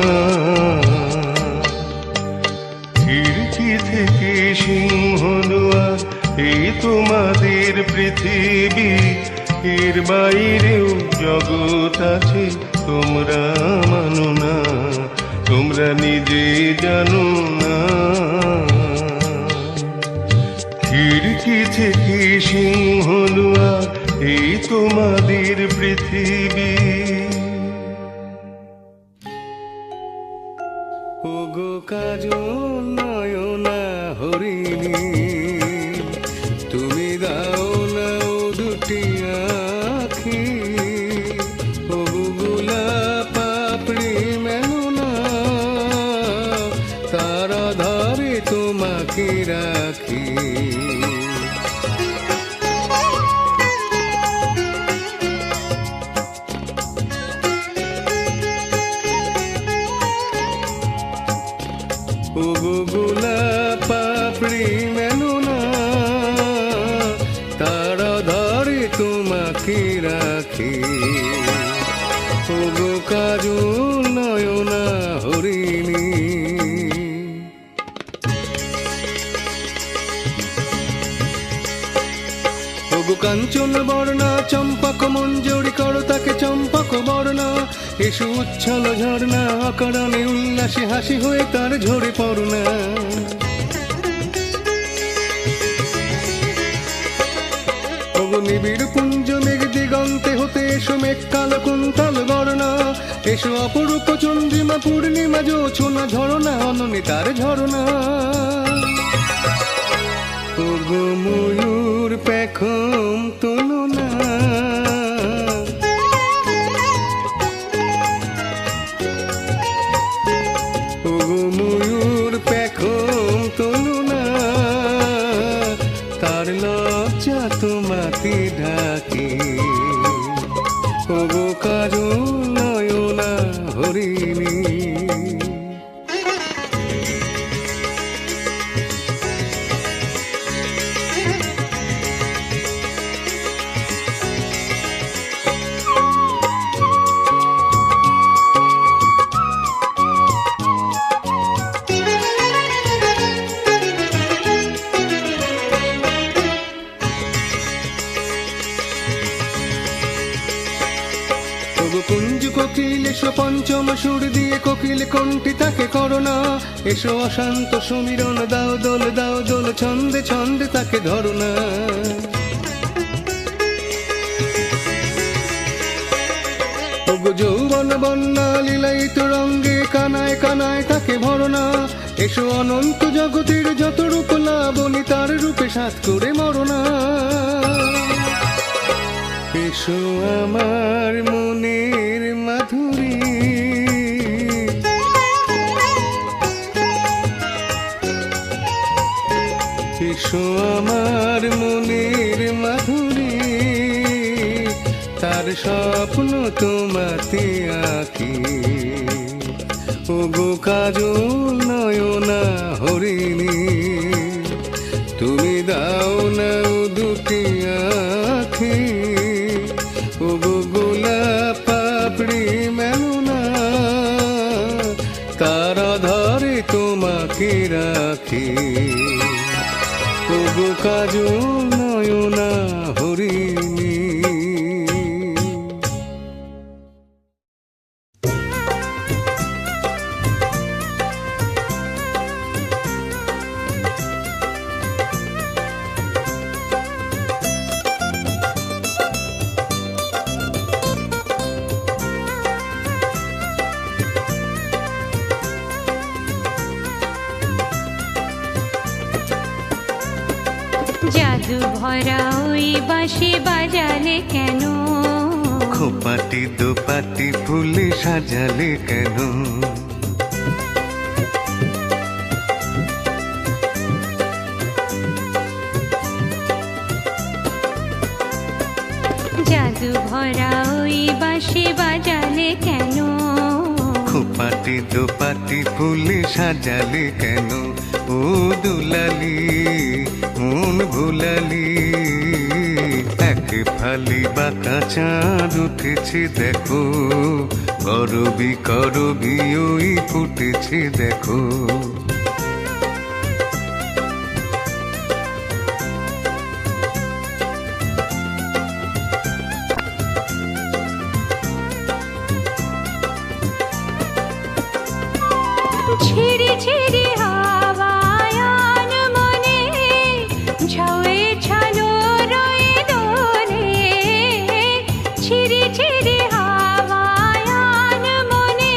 খিড়কি থেকে সিংহদুয়ার এই তোমাদের পৃথিবী। এর বাইরেও জগৎ আছে তোমরা মানো না, তোমরা নিজে জানো না। খিড়কি থেকে সিংহদুয়ার এই তোমাদের পৃথিবী। ওগো কাজল নয়না হরিণী, তুমি দাও না ও দুটি আখি। ওগো গোলাপ পাপড়ি মেলো না, তারা ধরে তোমাকে রাখি। ওগো গোলাপ পাপড়ি মেলো না, তারা ধরে তোমাকে রাখি। ওগো কাজল নয়না হরিণী। ওগো কাঞ্চন বর্ণা চম্পক মঞ্জরি করো তাকে চম্পক বর্ণা। এসো উচ্ছল ঝর্ণা অকারণে উল্লাসে হাসি হয়ে তার ঝরে পড়না। ওগো নিবিড় পুঞ্জ মেঘ দিগন্তে হতে এসো মেঘ কালো কুন্তল গড়না। এসো অপরূপ চন্দ্রিমা পূর্ণিমা জোছনা ঝরনা অননে তার ঝরনা। ওগো ময়ূর পেখম তোলো না, ওগো ময়ূর পেখম তোলো না, তার লজ্জা তোমাকে ঢাকে। ওগো কাজল নয়না হরিণী। কুঞ্জ কোকিল এসো পঞ্চম সুর দিয়ে কোকিল কণ্ঠী তাকে করোনা। এসো অশান্ত সমীরণ দাও দোল ছন্দে ছন্দে তাকে ধরনা। ওগো যৌবন বন্যা লীলায়িত রঙ্গে কানায় কানায় তাকে ভরনা। এসো অনন্ত জগতের যত রূপ লাবণী তার রূপে সাত করে মরনা। এসো আমার মনের মাধুরী, এসো আমার মনের মাধুরী। তার স্বপ্ন তোমাতে আঁকি। ওগো কাজল নয়না হরিণী, তুমি দাও না ও দুটি আঁখি। ওগো গোলাপ পাপড়ি মেলো না, তারা ধরে তোমাকে রাখি। ওগো কাজল নয়না হরিণী। জাদু ভরা ওই বাঁশি বাজালে কেন? খোপাটি দোপাটি ফুলে সাজালে কেন? জাদু ভরা ওই বাঁশি বাজালে কেন? খোপাটি দোপাটি ফুলে সাজালে কেন? ও দুলালি মন ভুলালি, এক ফালি বাঁকা চাঁদ উঠেছে দেখো, করবি করবি ওই ফুটেছে দেখো। ছিড়ি ছিড়ি হাওয়ায়ান মনে ঝাউয়ে ছালো রয়ে দোলে। ছিড়ি ছিড়ি হাওয়ায়ান মনে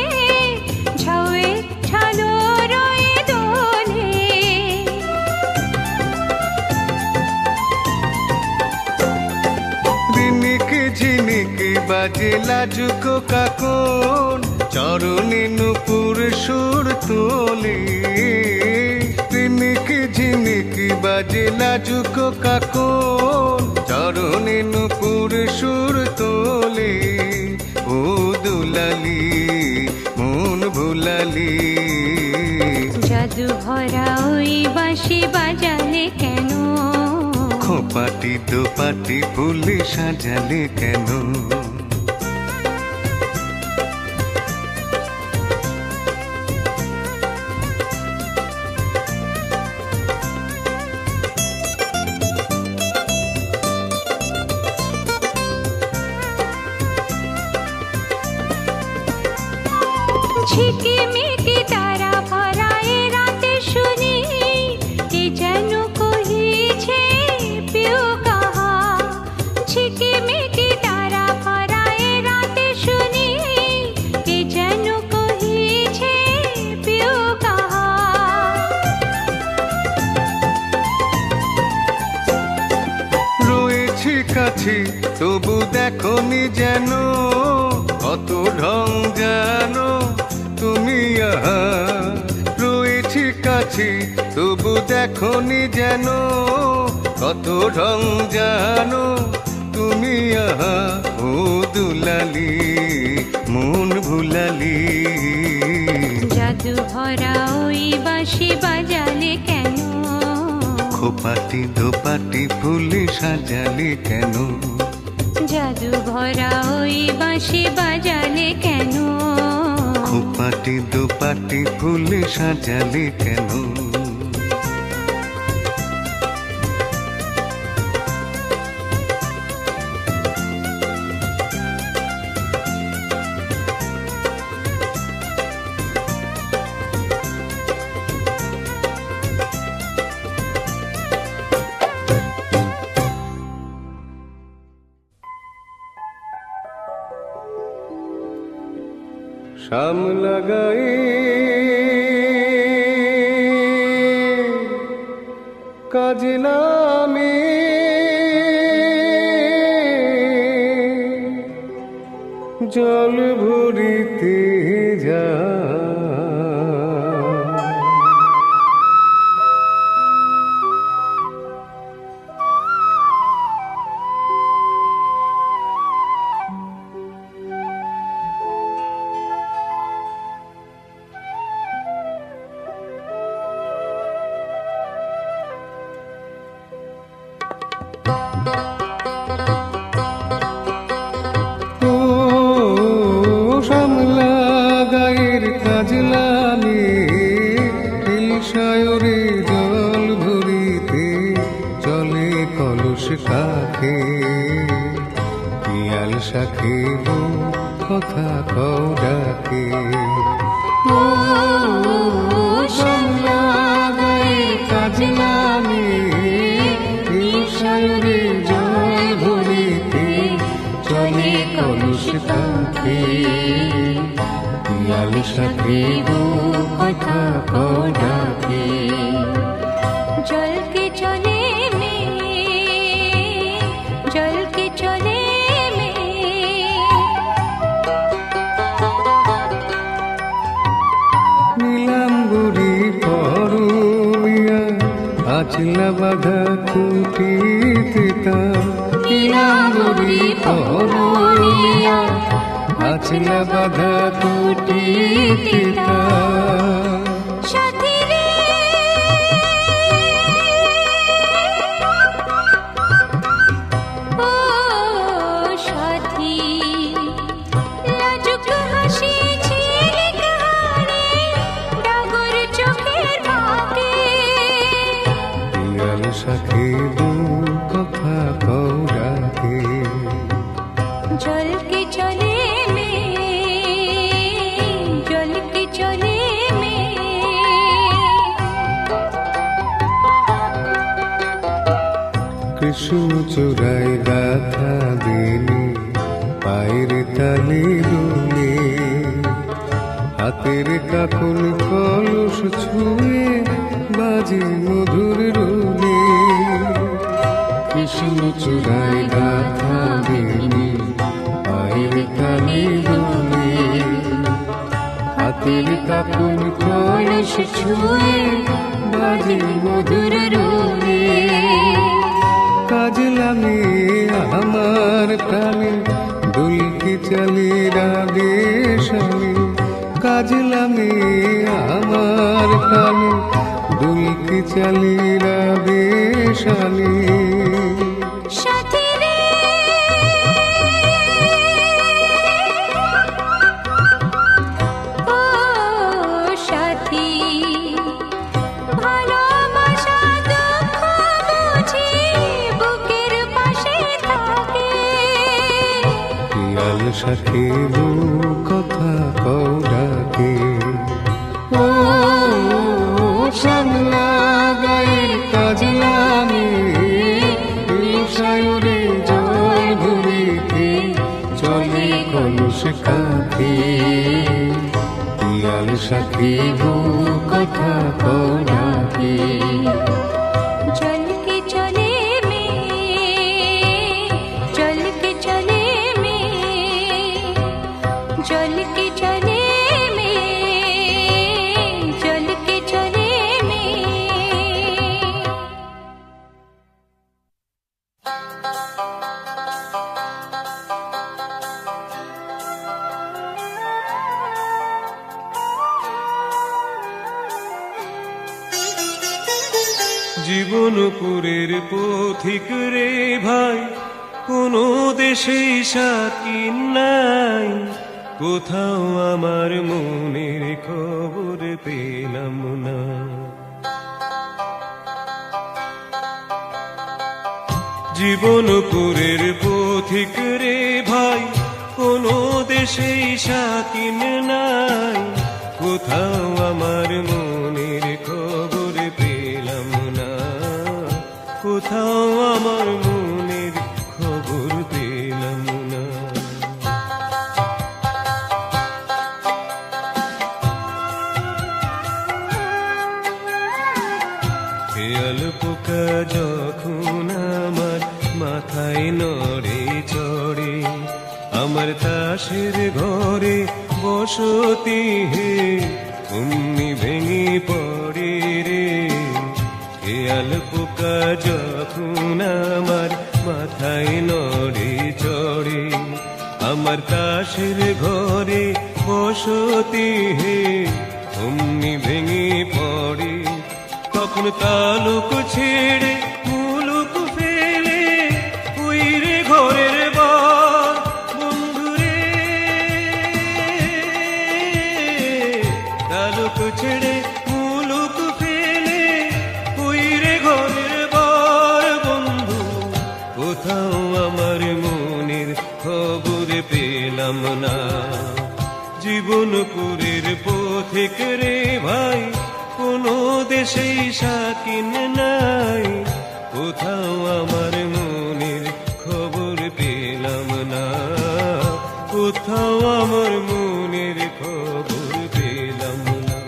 ঝাউয়ে ছালো রয়ে দোলে। রিনিকে ঝিনিকে বাজে লাজুকো কাকন, চরণে নুপুর সুর তোলে। রিনিকে ঝিনিকে বাজে লাজুকো কাকন, চরণে নুপুর সুর তোলে। ও দুলালি মন ভুলালি, জাদু ভরা ওই বাঁশি বাজালে কেন? খোপাটি দোপাটি ফুলে সাজালে কেন? ঝিকিমিকি তারা ভরা এ রাতে শুনি, কে যেন কহিছে পিউ কাহা। ঝিকিমিকি তারা ভরা এ রাতে শুনি, কে যেন কহিছে পিউ কাহা। রয়েছি কাছে তবু দেখনি যেন, কত ঢং জানো তুমি আহা। রয়েছি কাছে তবু দেখনি যেন, কত ঢং জানো তুমি আহা। ও দুলালি মন ভুলালি, জাদু ভরা ওই বাঁশি বাজালে কেন? খোপাটি দোপাটি ফুলে সাজালে কেন? জাদু ভরা ওই বাঁশি বাজালে কেন? খোপাটি দোপাটি ফুলে সাজালে কেন? শাম লাগাই কাজে নামে, জল ভরিতে যা সামলা কলস কাকে পিয়াল শাকে কথা কও ডাকে ও শ্যামলা গায়ে কাজ নামে সায়রে জল ভরিতে চলে কলস কাকে পিয়াল শাকে কথা কও ডাকে জল কে চলে মে জল কে চলে মে নীলাম্বরী পরমিয়া আচলা বাধা কুটিতে তা নীলাম্বরী পরমিয়া আচলা বাধা কুটিতে তা সাথী রে ও সাথী লাজুক হাসি ঝিলিক হারে ডাগর চোখের ফাঁকে পিয়াল শাকে কথা কও ডাকে জল কে চলে মে জল কে চলে মে কৃষ্ণ চূড়ায় গাথা বেনি পায়ের তালে দুলে হাতের কাকন কলস ছুঁয়ে বাজে মধুর রুলে কৃষ্ণ চূড়ায় গাথা বেনি পায়ের তালে দুলে হাতের কাকন কলস ছুঁয়ে বাজে মধুর রুলে কাজ লাগে আমার প্রাণে দুলকি চলে রাগে স্বামী কাজ লাগে আমার প্রাণে দুলকি চলে রাগে স্বামী সাথী রে ও সাথী ভালোবাসা দুঃখ বুঝি বুকের পাশে থাকে পিয়াল শাকে কথা কও ডাকে ও শ্যামলা গায়ের কাজ নামে সায়রে জল ভরিতে চলে কলস কাকে পিয়াল শাকে কথা কও ডাকে জল কে চলে মে জল কে চলে মে জল কে চলে মে জল কে চলে মে জীবনপুরের পথিক রে ভাই কোনো দেশে সাকিন নাই কোথাও আমার মনের খবর পেলাম না জীবনপুরের পথিক রে ভাই কোনো দেশে সাকিন নাই কোথাও আমার মনের খবর পেলাম না কোথাও আমার মনের খবর পেলাম না খেয়াল পোকা যখন আমার মাথায় নড়ে চড়ে আমার তাসের ঘরে বসতি হে অমনি ভেঙে পড়ে রে খেয়াল পোকা যখন আমার মাথায় নড়ে চড়ে আমার তাসের ঘরে বসতি হে অমনি ভেঙে পড়ে তখন তালুক ছেড়ে মুলুক ফেলে উইরে ঘরের বার বন্ধুরে তালুক ছেড়ে মুলুক ফেলে উইরে ঘরের বার বন্ধু না। জীবনপুরের পথিক রে ভাই, কোনো দেশেই শাকিন নাই, কোথাও আমার মনের খবর পেলাম না, কোথাও আমার মনের খবর পেলাম না।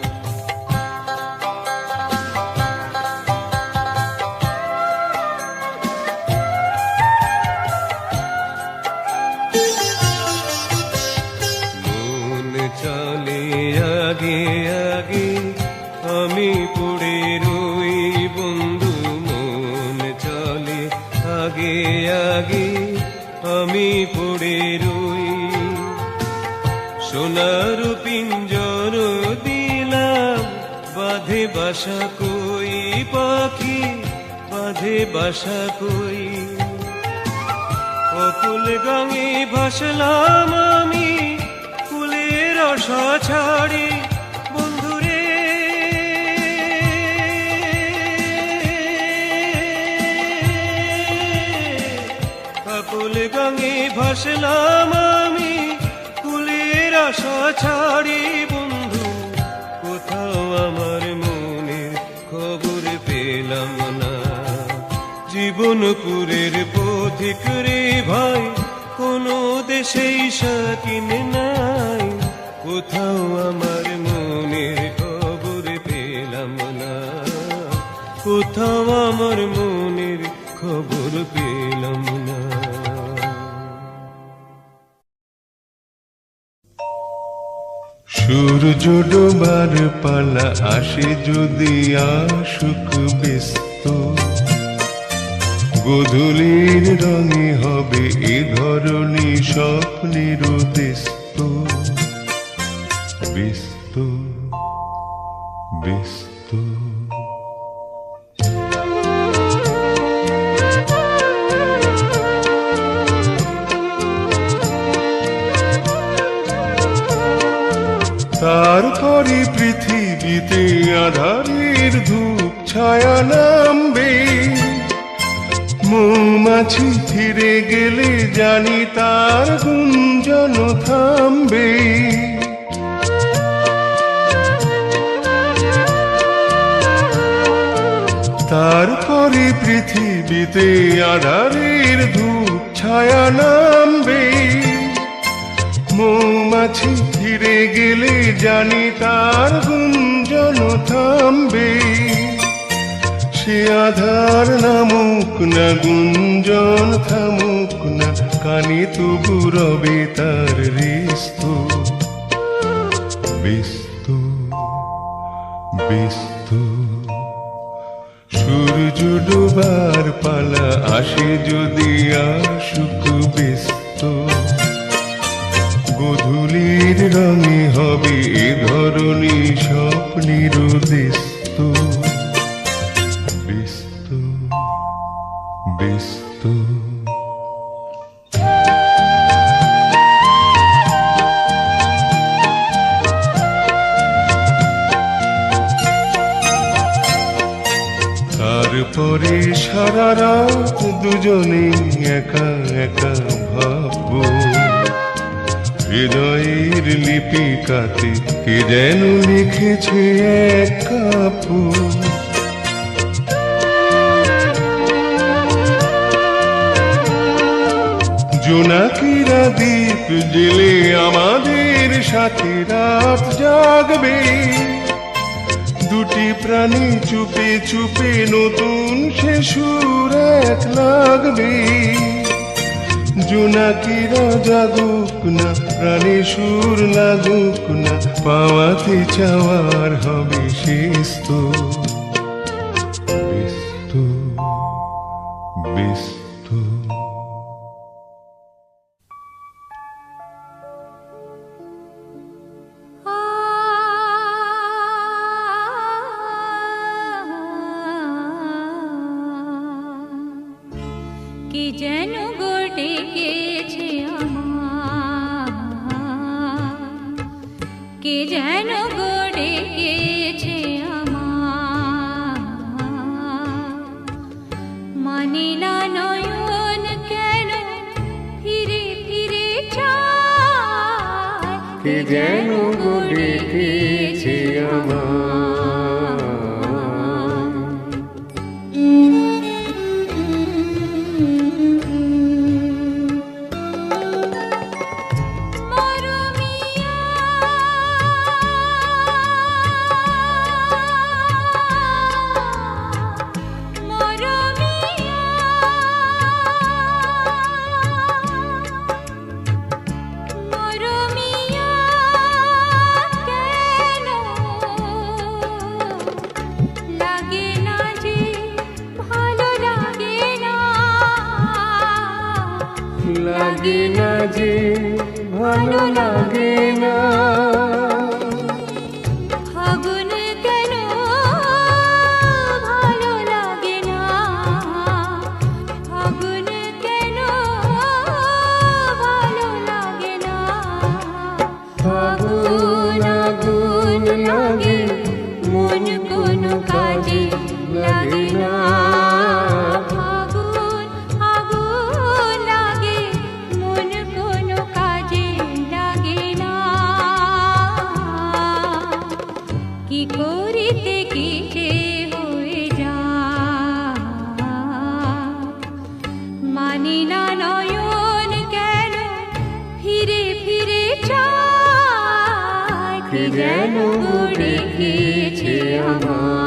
মন চলে আগে আগে, আমি পড়ে রই বন্ধু, মন চলে আগে আগে, আমি পড়ে রই। সোনার পিঞ্জর দিলাম, বাঁধে বাসা কই পাখি, বাঁধে বাসা কই। অকুল গাঙে ভাসলাম আমি, কুলের আশা ছাড়ি বন্ধুরে। অকুল গাঙে ভাসলাম আমি, কুলের আশা ছাড়ি বন্ধু, কোথাও আমার মনের খবর পেলাম না। জীবনপুরের পথিক রে ভাই, কোনো দেশেই শাকিন নাই, কোথাও আমার মনের খবর পেলাম না, কোথাও আমার মনের খবর পেলাম না। সূর্য ডোবার পালা আসে যদি আসুক ব্যস্ত, গোধূলির রঙে হবে এ ধরনী স্বপ্নের দেস্ত, ব্যস্ত ব্যস্ত। তারপরে পৃথিবীতে আধারের ধূপ ছায়া নামবে, মৌমাছি ফিরে গেলে জানি তার গুঞ্জন থামবে। তারপরে পৃথিবীতে আধারের ধূপ ছায়া নামবে, মৌমাছি ফিরে গেলে জানি তার গুঞ্জন থামবে। সে আধার নামুক না, গুঞ্জন থামুক না, কানে তবু রবে তার রেস্ত, ব্যস্ত ব্যস্ত। সূর্য ডোবার পালা আসে যদি আসুক ব্যস্ত, গোধূলির রঙে হবে এ ধরনী স্বপ্নের দেস্ত, ব্যস্ত ব্যস্ত। তারপরে সারা রাত দুজনে একা একা ভাববো, হৃদয়ের লিপিকাতে কে যেন লিখেছে এক কাপড়। জোনাকিরা দ্বীপ জেলে আমাদের সাথে রাত জাগবে, দুটি প্রাণী চুপে চুপে নতুন সে সুর এক লাগবে। জোনাকিরা জাগুক না, প্রাণে সুর লাগুক না, পাওয়াতে চাওয়ার হবে শেষ তো, ব্যস্ত ব্যস্ত। কি যেন গোটে গেছে আমার, কি যেন গোটে গেছে আমার, মানে না নয়ন কেন ফিরে ফিরে চায়। কে যেন গো ডেকেছে আমায়। লাগে না যে ভালো লাগে না, ফাগুন কেন ভালো লাগে না, ফাগুন কেন ভালো লাগে না, ফাগুন আগুন লাগে মন কোনো কাজে লাগে না, ফাগুন আগুন লাগে মন কোনো কাজে লাগে না, কি করিতে কি যে হয়ে যায় মানি না নয়ন কেন ফিরে ফিরে চায়, কে যেন ডেকেছে আমায়।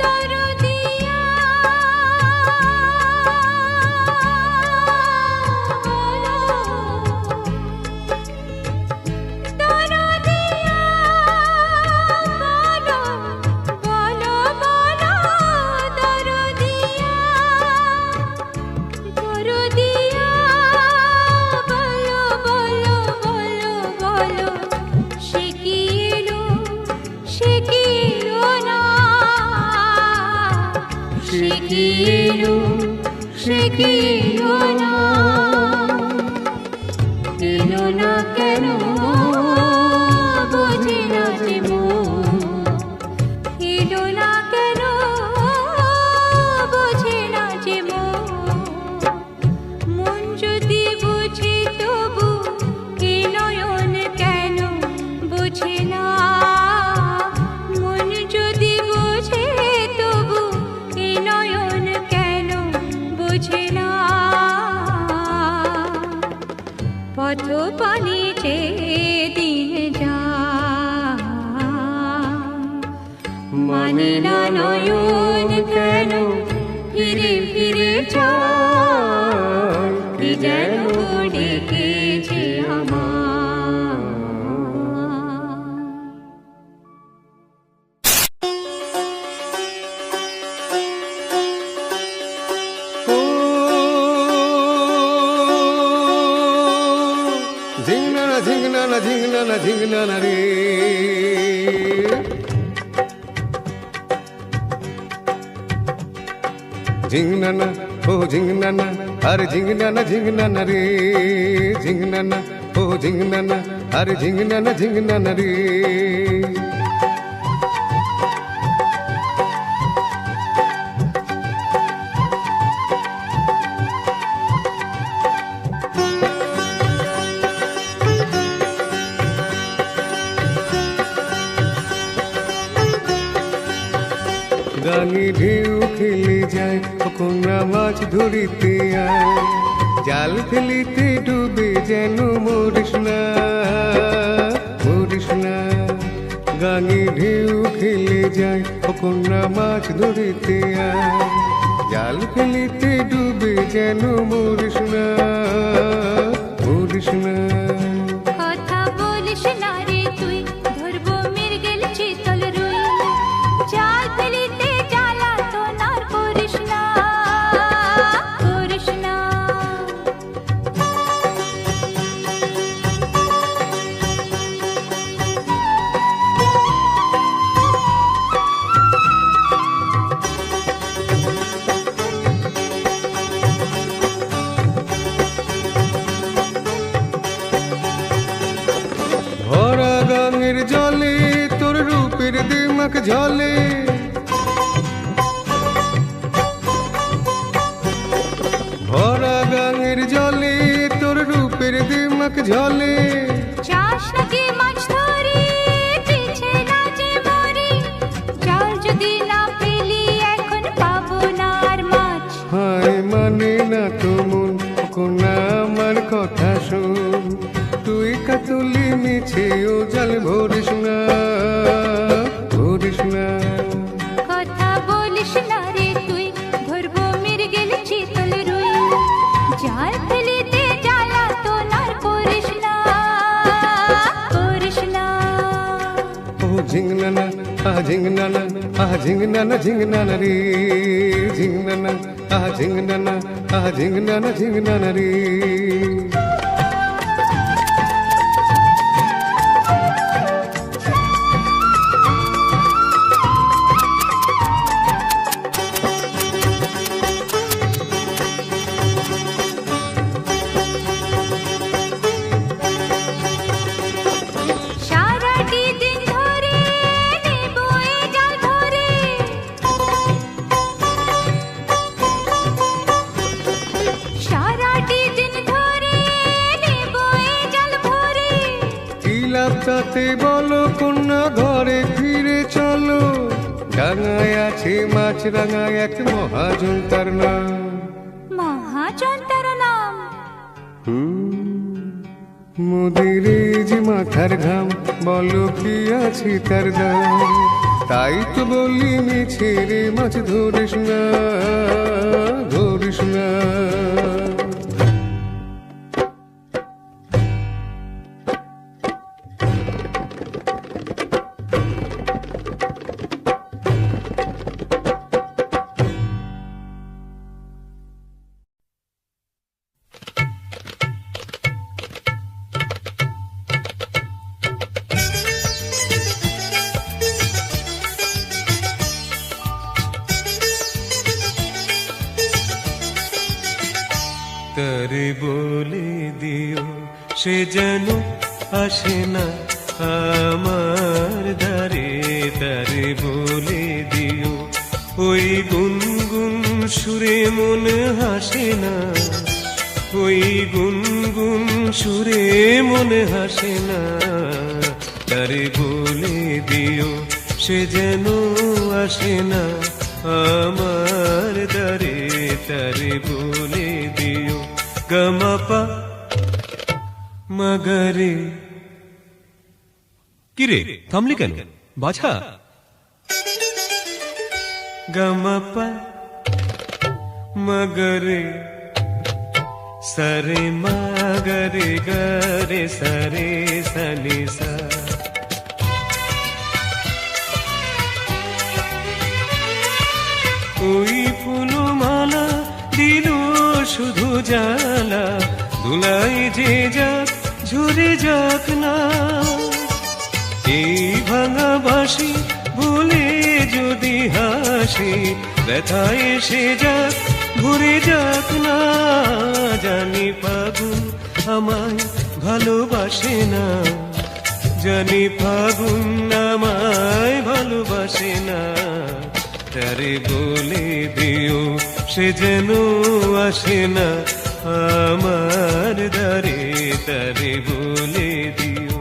দরদিয়া বলো, বলো, দরদিয়া, দরদিয়া, বলো, বলো, বলো, বলো, সে কি এলো, সে কি এলো না, সে কি এলো, সে কি এলো না, এলো না কেন বোঝে না যে মন, এলো না কেন বোঝে না যে মন, মন যদি বুঝে তবু এ নয়ন কেন বোঝে না, মন যদি বোঝে তবু এ নয়ন কেন বোঝে না, পথ পানি দিন যায় মানে না নয়ন কেন ফিরে ফিরে যায়, কে যেন ডেকেছে আমায়। ও ঝিংনানা ঝিংনানা ঝিংনানা ঝিংনানা রে, ঝিংনানা ও ঝিংনানা আরে ঝিংনানা ঝিংনানা রে, ঝিংনানা ও ঝিংনানা আরে ঝিংনানা ঝিংনানা রে। গাঙে ঢেউ খেলে যায় কন্যা মাছ ধরিতে আয়, জাল ফেলিতে ডুবে যেন মরিস না, মরিস না। গাঙে ঢেউ খেলে যায় কন্যা মাছ ধরিতে আয়, জাল ফেলিতে ডুবে যেন মরিস না, মরিস না। কথা বলিস না রে তুই, ধরবো মৃগেল চিতল রুই, জাল ফেলিতে জ্বালাতন আর করিস না, করিস না। ভরা গাঙের জলে তোর রূপের দিমাক ঝলে, জলে। চাষ নাকি মাছ ধরি, পিছে লাজে মরি, জাল যদি না ফেলি এখন পাবো না আর মাছ। হায় মানে না তো মন, কন্যা আমার কথা শোন, তুই কাতুলি মিছে ও জাল ভরিস না, ভরিস না। কথা বলিস না রে তুই, ধরবো মৃগেল চিতল রুই, জাল ফেলিতে জ্বালাতন আর করিস না, করিস না। ও ঝিংনানা ঝিংনানা ঝিংনানা ঝিংনানা রে, ঝিংনানা ঝিংনানা ঝিংনানা ঝিংনানা রে। সারাটি দিন ধরে নেবো এই জাল ধরে, সারাটি দিন ধরে নেবো এই জাল ভরে। কি লাভ তাতে বলো কন্যা, ঘরে ফিরে চলো, ডাঙায় আছে মাছ রাঙায় এক মহাজন তার নাম। মহাজন তার নাম, মোদের এই যে মাথার ঘাম, বলো কি আছে তার দাম, তাই তো বলি মিছে রে মাছ ধরিস না, ধরিস না। তারে বলে দিও সে যেন আসে না আমার দ্বারে, তারে বলে দিও ওই গুনগুন সুরে মন হাসে না, ওই গুনগুন সুরে মন হাসে না। তারে বলে দিও সে যেন আসে না আমার দ্বারে, তারে বলে দিও গমাপা মগরে। কিরে থামলি কেন বাছা? গমাপা মগরে সরে মগরে গরে সরে সনি সা। ওই ফুলমালা দিল শুধু জ্বালা, ধুলাই যে যাক ঝরে যাক না, এই ভাঙা বাঁশি ভুলে যদি হাসি, ব্যথায় এসে যাক ভরে যাক না। জানি ফাগুন আমায় ভালোবাসে না, জানি ফাগুন আমায় ভালোবাসে না। তারে বলে দিও সে যেন আসে না আমার দ্বারে, তারে বলে দিও।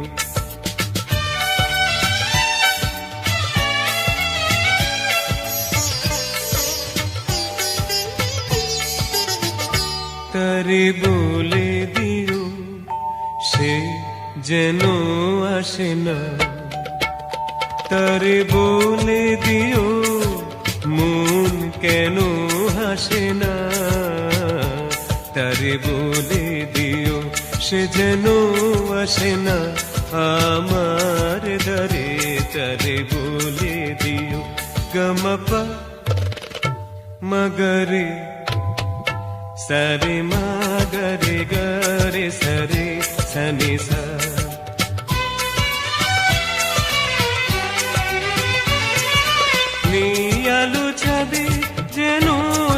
তারে বলে দিও সে যেন আসে না, তারে বলে দিও মন কেন হাসে না, তারে বলে দিও সে যেন আসে না আমার দ্বারে, তারে বলে দিও গমপা মগরে সরে মগরে গরে সরে সনি সা। আলো ছাদে যেন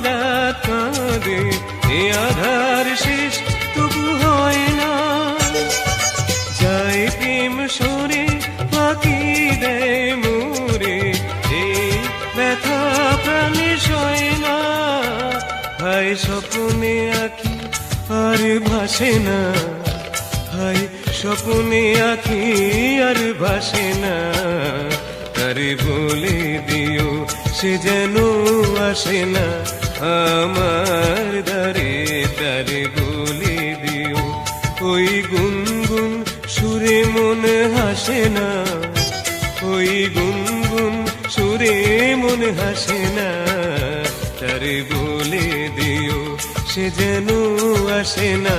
রাত কাঁদে, এ আধার শেষ তবু হয় না, যায় প্রেম সরে ফাঁকি দেয় মোরে, এই ব্যথা প্রাণে সয় না। হায় স্বপ্নে আঁকি আর ভাসে না, হায় স্বপ্নে আঁখি আর ভাসে না, তারে বলে দিও সে যেন আসে না আমার দ্বারে, তারে বলে দিও ওই গুনগুন সুরে মন হাসে না, ওই গুনগুন সুরে মন হাসে না, তারে বলে দিও সে যেন আসে না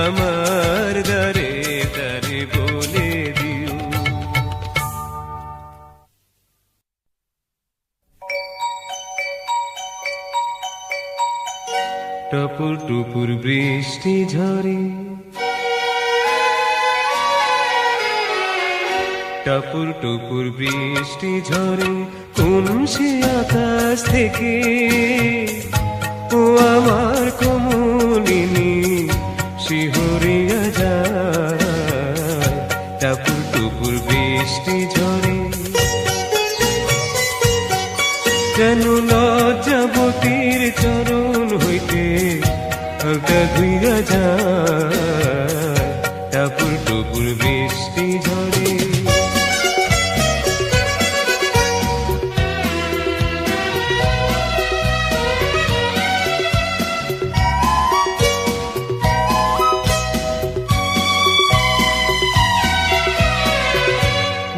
আমার দ্বারে, তারে বলে দিও। টপুর টুপুর বৃষ্টি ঝরে, টপুর টুপুর বৃষ্টি ঝরে কোন সে আকাশ থেকে, ও আমার কমলিনী শিহরিয়া যায়, টপুর টুপুর বৃষ্টি ঝরে যেন লজ্জাবতীর চরণ হইতে হালকা ধুইয়া যায়, টপুর টুপুর বৃষ্টি ঝরে।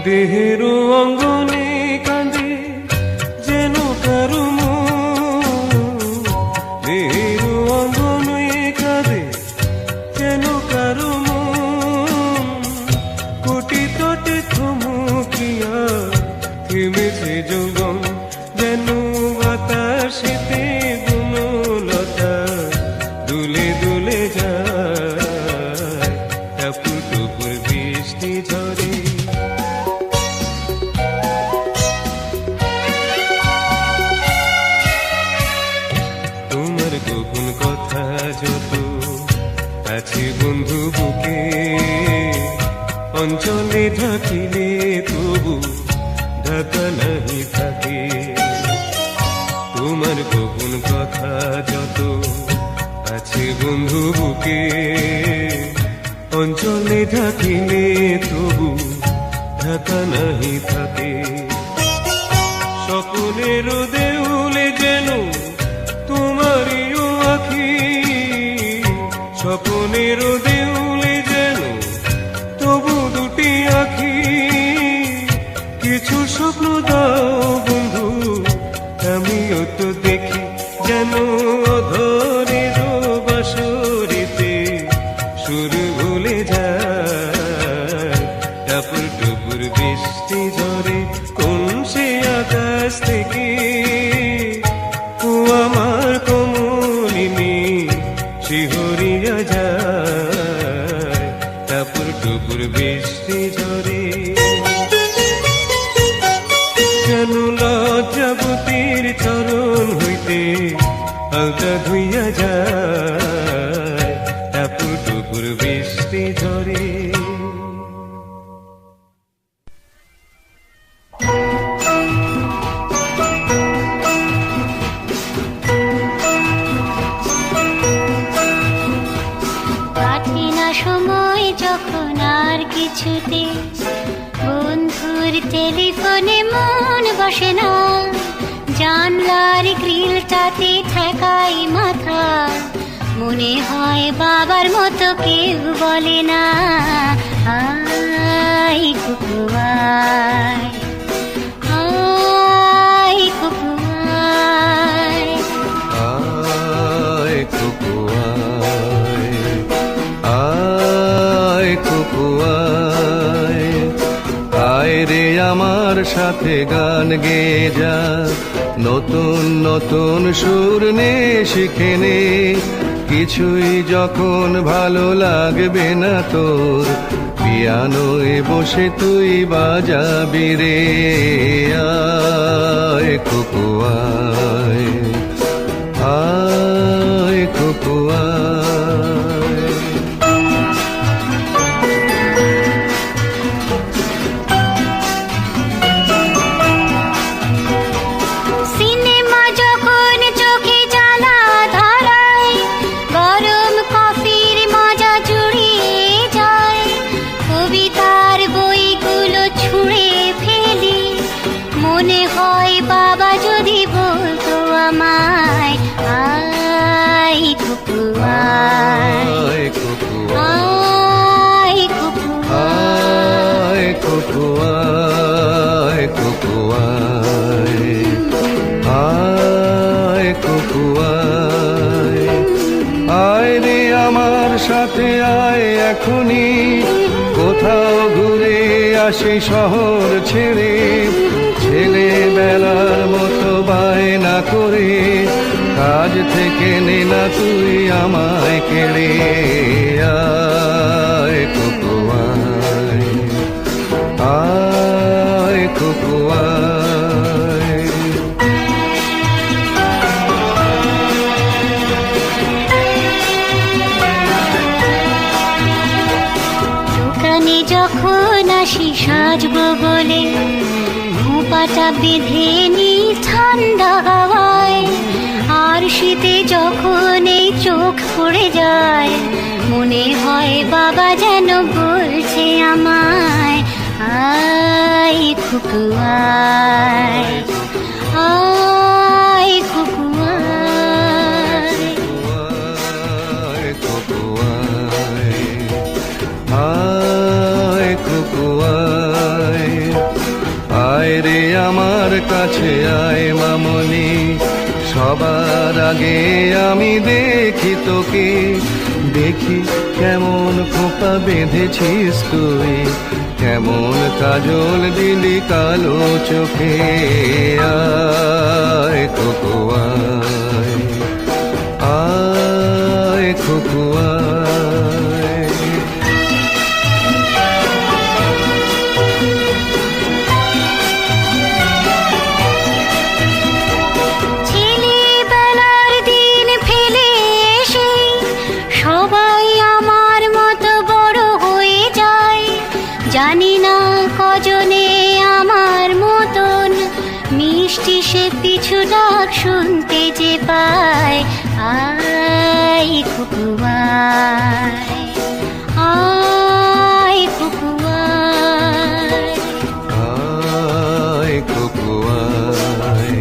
দেহের অঙ্গনে কাঁদে যেন কারো মন, দেহের অঙ্গনে কাঁদে যেন কারো মন, কোটি তটে থমকিয়া থেমেছে যৌবন, যেন বাতাসেতে বনলতা দুলে দুলে যায়, টপুর টুপুর বৃষ্টি ঝরে। গোপন কথা যত আছে বন্ধু বুকে, অঞ্চলে ঢাকিলে তবু ঢাকা নাহি থাকে, তোমার গোপন কথা যত আছে বন্ধু বুকে, অঞ্চলে ঢাকিলে তবু ঢাকা নাহি থাকে, স্বপ্নের দেউলে যেন তোমারিও আখি, স্বপ্নের দেউলে যেন তবু দুটি আখি, কিছু স্বপ্ন দাও বন্ধু আমিও তো দেখি, যেন অধরের বাসরিতে সুর ভুলে যায়, টপুর টুপুর বৃষ্টি ঝরে কোন সে আকাশ থেকে, ও আমার কমলিনী শিহরিয়া যায়, টপুর টুপুর বৃষ্টি ঝরে যেন লজ্জাবতীর চরণ হইতে হালকা ধুইয়া যায়, টপুর টুপুর বৃষ্টি ঝরে। সময় যখন আর কিছুতে বন্ধুর টেলিফোনে মন বসে না, জানলার গ্রিলটাতে ঠেকাই মাথা, মনে হয় বাবার মতো কেউ বলে না, আই কুকু আয়, আয় কুকু আয়, আয় কুকু আয়, আয় কুকু আয়, আয় রে আমার সাথে গান গেয়ে যা, নতুন নতুন সুর নে শিখে নে, কিছুই যখন ভালো লাগবে না তোর, পিয়ানোয় বসে তুই বাজাবি রে, আয় কুকু আয়, আয় কুকু আয়। সিনেমা যখন চোখে জ্বালা ধরায়, গরম কফির মজা জুড়িয়ে যায়, আয় কুকু আয়, আয় কুকু আয়, আয় রে আমার সাথে আয় এখনই, কোথাও ঘুরে আসি শহর ছেড়ে, ছেলেবেলার মতো বায়না করে, কাজ থেকে নে না তুই আমায় কেড়ে। আয় কুকু আয়, আয় কুকু আয়। দোকানে যখন আসি সাজবো বলে, খোঁপাটা বেঁধে নি ঠান্ডা হাওয়ায়, আর শীতে যখন এই চোখ পড়ে যায়, মনে হয় বাবা যেন বলছে আমায়, আয় কুকু আয়, আয় কুকু আয়। আয় কুকু আয়, আয় কুকু আয়, আয় রে আমার কাছে আয় মামনি, সবার আগে আমি দেখি তোকে, দেখি কেমন খোপা বেঁধেছিস তুই, কেমন কাজল দিলি কালো চোখে। আয় কুকু আয়, আয় কুকু আয়। ছেলেবেলার দিন ফেলে এসে সবাই আমার মতো বড় হয়ে যায়, জানি না কজনে আমার মতন মিষ্টি সে পিছু ডাক শুনতে যে পায়। আয় কুকু আয়, আয় কুকু আয়। আয় কুকু আয়,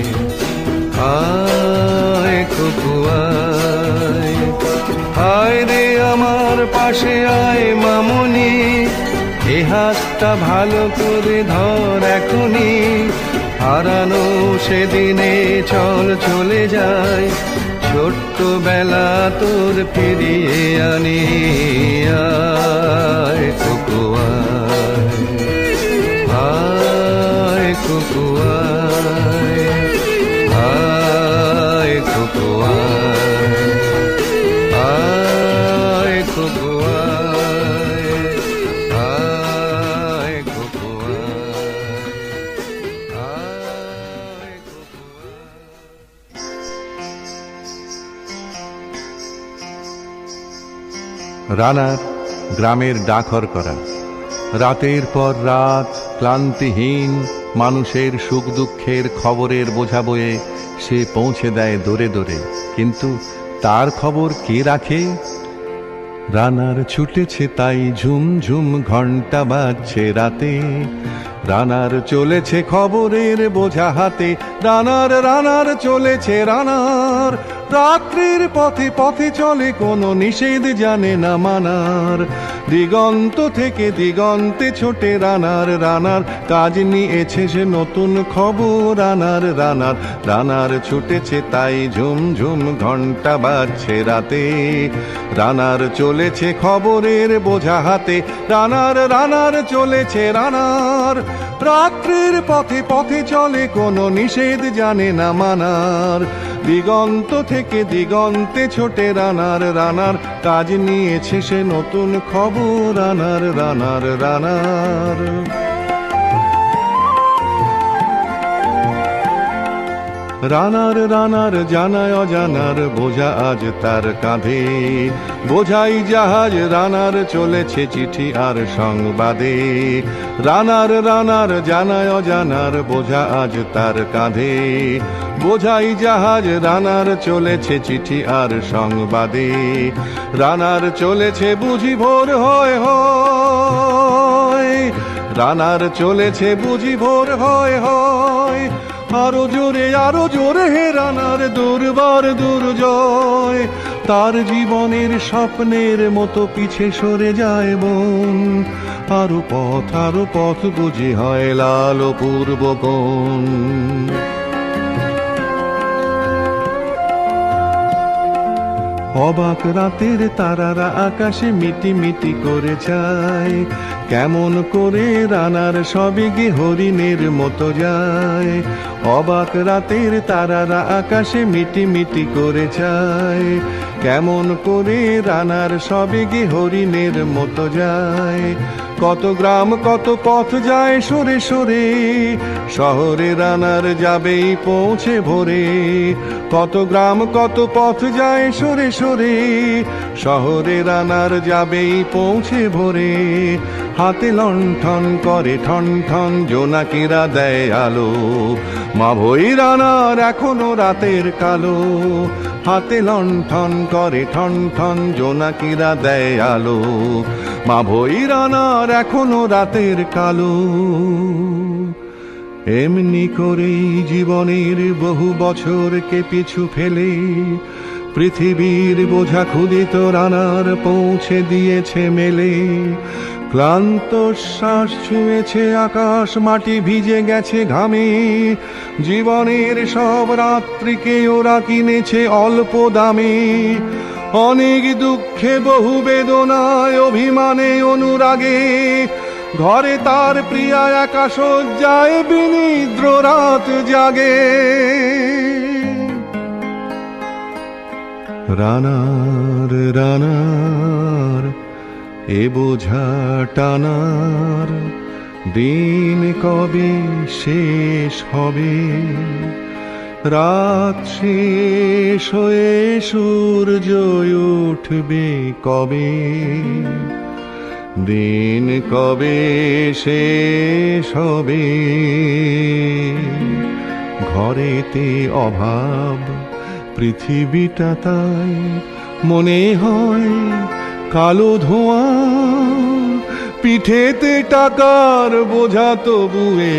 আয় কুকু আয়, আয় রে আমার পাশে আয় মামনি, এ হাতটা ভালো করে ধর এখনই, হারানো সেদিনে চল চলে যায়, ছোট্ট বেলা তোর ফিরিয়ে আনি। আয় কুকু আয়, আয় কুকু আয়, আয় কুকু আয়, আয় কুকু আয়, আয় কুকু আয়, আয় কুকু আয়। রানার গ্রামের ডাকর করা, রাতের পর রাত ক্লান্তিহীন মানুষের সুখ দুঃখের খবরের বোঝা বয়ে সে পৌঁছে দেয় দূরে দূরে, কিন্তু তার খবর কে রাখে? রানার ছুটেছে তাই ঝুম ঝুম ঘন্টা বাজছে রাতে, রানার চলেছে খবরের বোঝা হাতে, রানার রানার চলেছে রানার, রাত্রির পথে পথে চলে কোনো নিষেধ জানে না মানার, দিগন্ত থেকে দিগন্তে ছোটে রানার, রানার কাজ নিয়েছে সে নতুন খবর, রানার রানার রানার ছুটেছে তাই ঝুম ঝুম ঘন্টা বাজছে রাতে, রানার চলেছে খবরের বোঝা হাতে, রানার রানার চলেছে রানার, রাত্রির পথে পথে চলে কোনো নিষেধ জানে না মানার, দিগন্ত থেকে দিগন্তে ছোটে রানার, রানার কাজ নিয়েছে সে নতুন খবর, রানার রানার রানার। রানার রানার জানায় অজানার বোঝা আজ তার কাঁধে, বোঝাই জাহাজ রানার চলেছে চিঠি আর সংবাদে, রানার রানার জানায় অজানার বোঝা আজ তার কাঁধে, বোঝাই জাহাজ রানার চলেছে চিঠি আর সংবাদে, রানার চলেছে বুঝি ভোর হয় হয়, রানার চলেছে বুঝি ভোর হয় হয়, আরো জোরে হে রানার দুর্বার দুর্জয়, তার জীবনের স্বপ্নের মতো পিছে সরে যায় বন। আরো পথ বুঝে হয় লাল পূর্ব কোণ। অবাক রাতের তারারা আকাশে মিটি মিটি করে যায়, কেমন করে রানার সবেগে হরিণের মতো যায়। অবাক রাতের তারারা আকাশে মিটি মিটি করে যায়, কেমন করে রানার সবেগে হরিণের মতো যায়। কত গ্রাম কত পথ যায় সরে সরে, শহরে রানার যাবেই পৌঁছে ভোরে। কত গ্রাম কত পথ যায় সরে সরে, শহরে রানার যাবেই পৌঁছে ভোরে। হাতে লণ্ঠন করে ঠন ঠন, জোনাকিরা দেয় আলো, মা ভই রানার এখনো রাতের কালো। হাতে লণ্ঠন করে ঠন ঠন, জোনাকিরা দেয় আলো, মা ভই রানার এখনো রাতের কালো। এমনি করেই জীবনের বহু বছরকে পিছু ফেলে পৃথিবীর বোঝা ক্ষুদিত রানার পৌঁছে দিয়েছে মেলে। ক্লান্ত শ্বাস ছুঁয়েছে আকাশ, মাটি ভিজে গেছে ঘামে। জীবনের সব রাত্রিকে ওরা কিনেছে অল্প দামে। অনেক দুঃখে বহু বেদনায় অভিমানে অনুরাগে, ঘরে তার প্রিয়া একা শয্যায় বিনিদ্র রাত জাগে। রানার রানার এ বোঝা টানার দিন কবে শেষ হবে। রাত শেষ হয়ে সূর্য উঠবে কবে, দিন কবে শেষ হবে। ঘরেতে অভাব পৃথিবীটা তাই মনে হয় কালো ধোঁয়া। পিঠেতে টাকার বোঝা তবুয়ে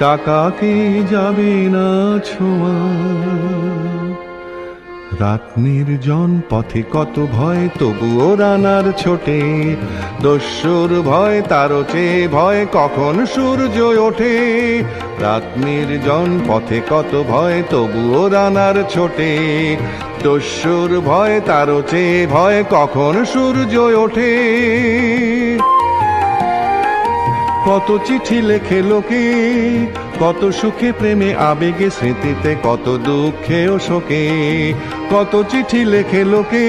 টাকাকে যাবে না ছোঁয়া। রাত নির্জন পথে কত ভয় তবুও রানার ছোটে। দস্যুর ভয় তারও চেয়ে ভয় কখন সূর্য ওঠে। রাত নির্জন পথে কত ভয় তবুও রানার ছোটে। দস্যুর ভয় তারও চেয়ে ভয় কখন সূর্য ওঠে। কত চিঠি লেখে লোকে, কত সুখে প্রেমে আবেগে স্মৃতিতে, কত দুঃখে ও শোকে। কত চিঠি লেখে লোকে,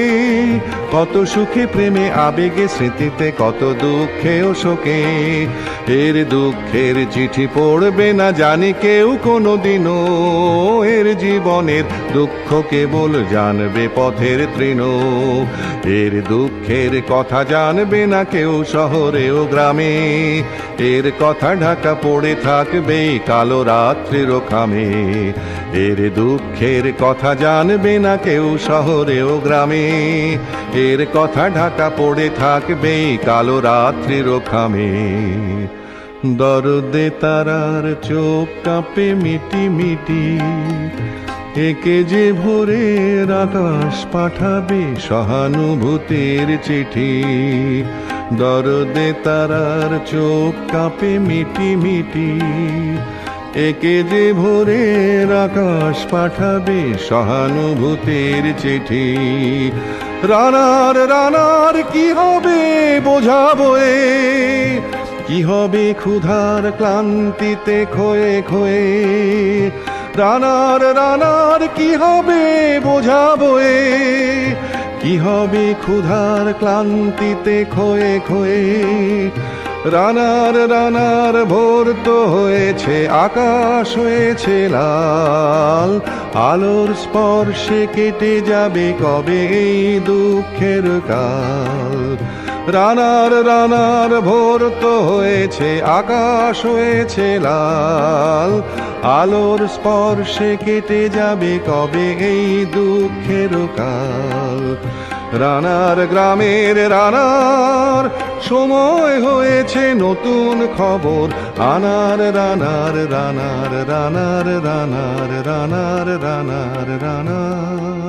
কত সুখে প্রেমে আবেগে স্মৃতিতে, কত দুঃখে ও শোকে। এর দুঃখের চিঠি পড়বে না জানি কেউ কোনোদিনও। এর জীবনের দুঃখ কেবল জানবে পথের তৃণ। এর দুঃখের কথা জানবে না কেউ শহরে ও গ্রামে। এর কথা ঢাকা পড়ে থাকবে কালো রাত্রির খামে। এর দুঃখের কথা জানবে না কেউ শহরে ও গ্রামে। এর কথা ঢাকা পড়ে থাকবে কালো রাত্রির খামে। দরদে তারার চোখ কাঁপে মিটি মিটি, একে যে ভোরের আকাশ পাঠাবে সহানুভূতির চিঠি। দরদে তারার চোখ কাঁপে মিটি মিটি, একে যে ভোরের আকাশ পাঠাবে সহানুভূতির চিঠি। রানার রানার কি হবে বোঝাবো এ, কি হবে ক্ষুধার ক্লান্তিতে খোয়ে খোয়ে। রানার রানার কি হবে বোঝাবো এ, কি হবে ক্ষুধার ক্লান্তিতে খোয়ে খোয়ে। রানার রানার ভোর তো হয়েছে, আকাশ হয়েছে লাল। আলোর স্পর্শে কেটে যাবে কবে এই দুঃখের কাল। রানার রানার ভোর তো হয়েছে, আকাশ হয়েছে লাল। আলোর স্পর্শে কেটে যাবে কবে এই দুঃখের কাল। রানার গ্রামের রানার সময় হয়েছে নতুন খবর আনার। রানার রানার রানার রানার রানার রানার রানার।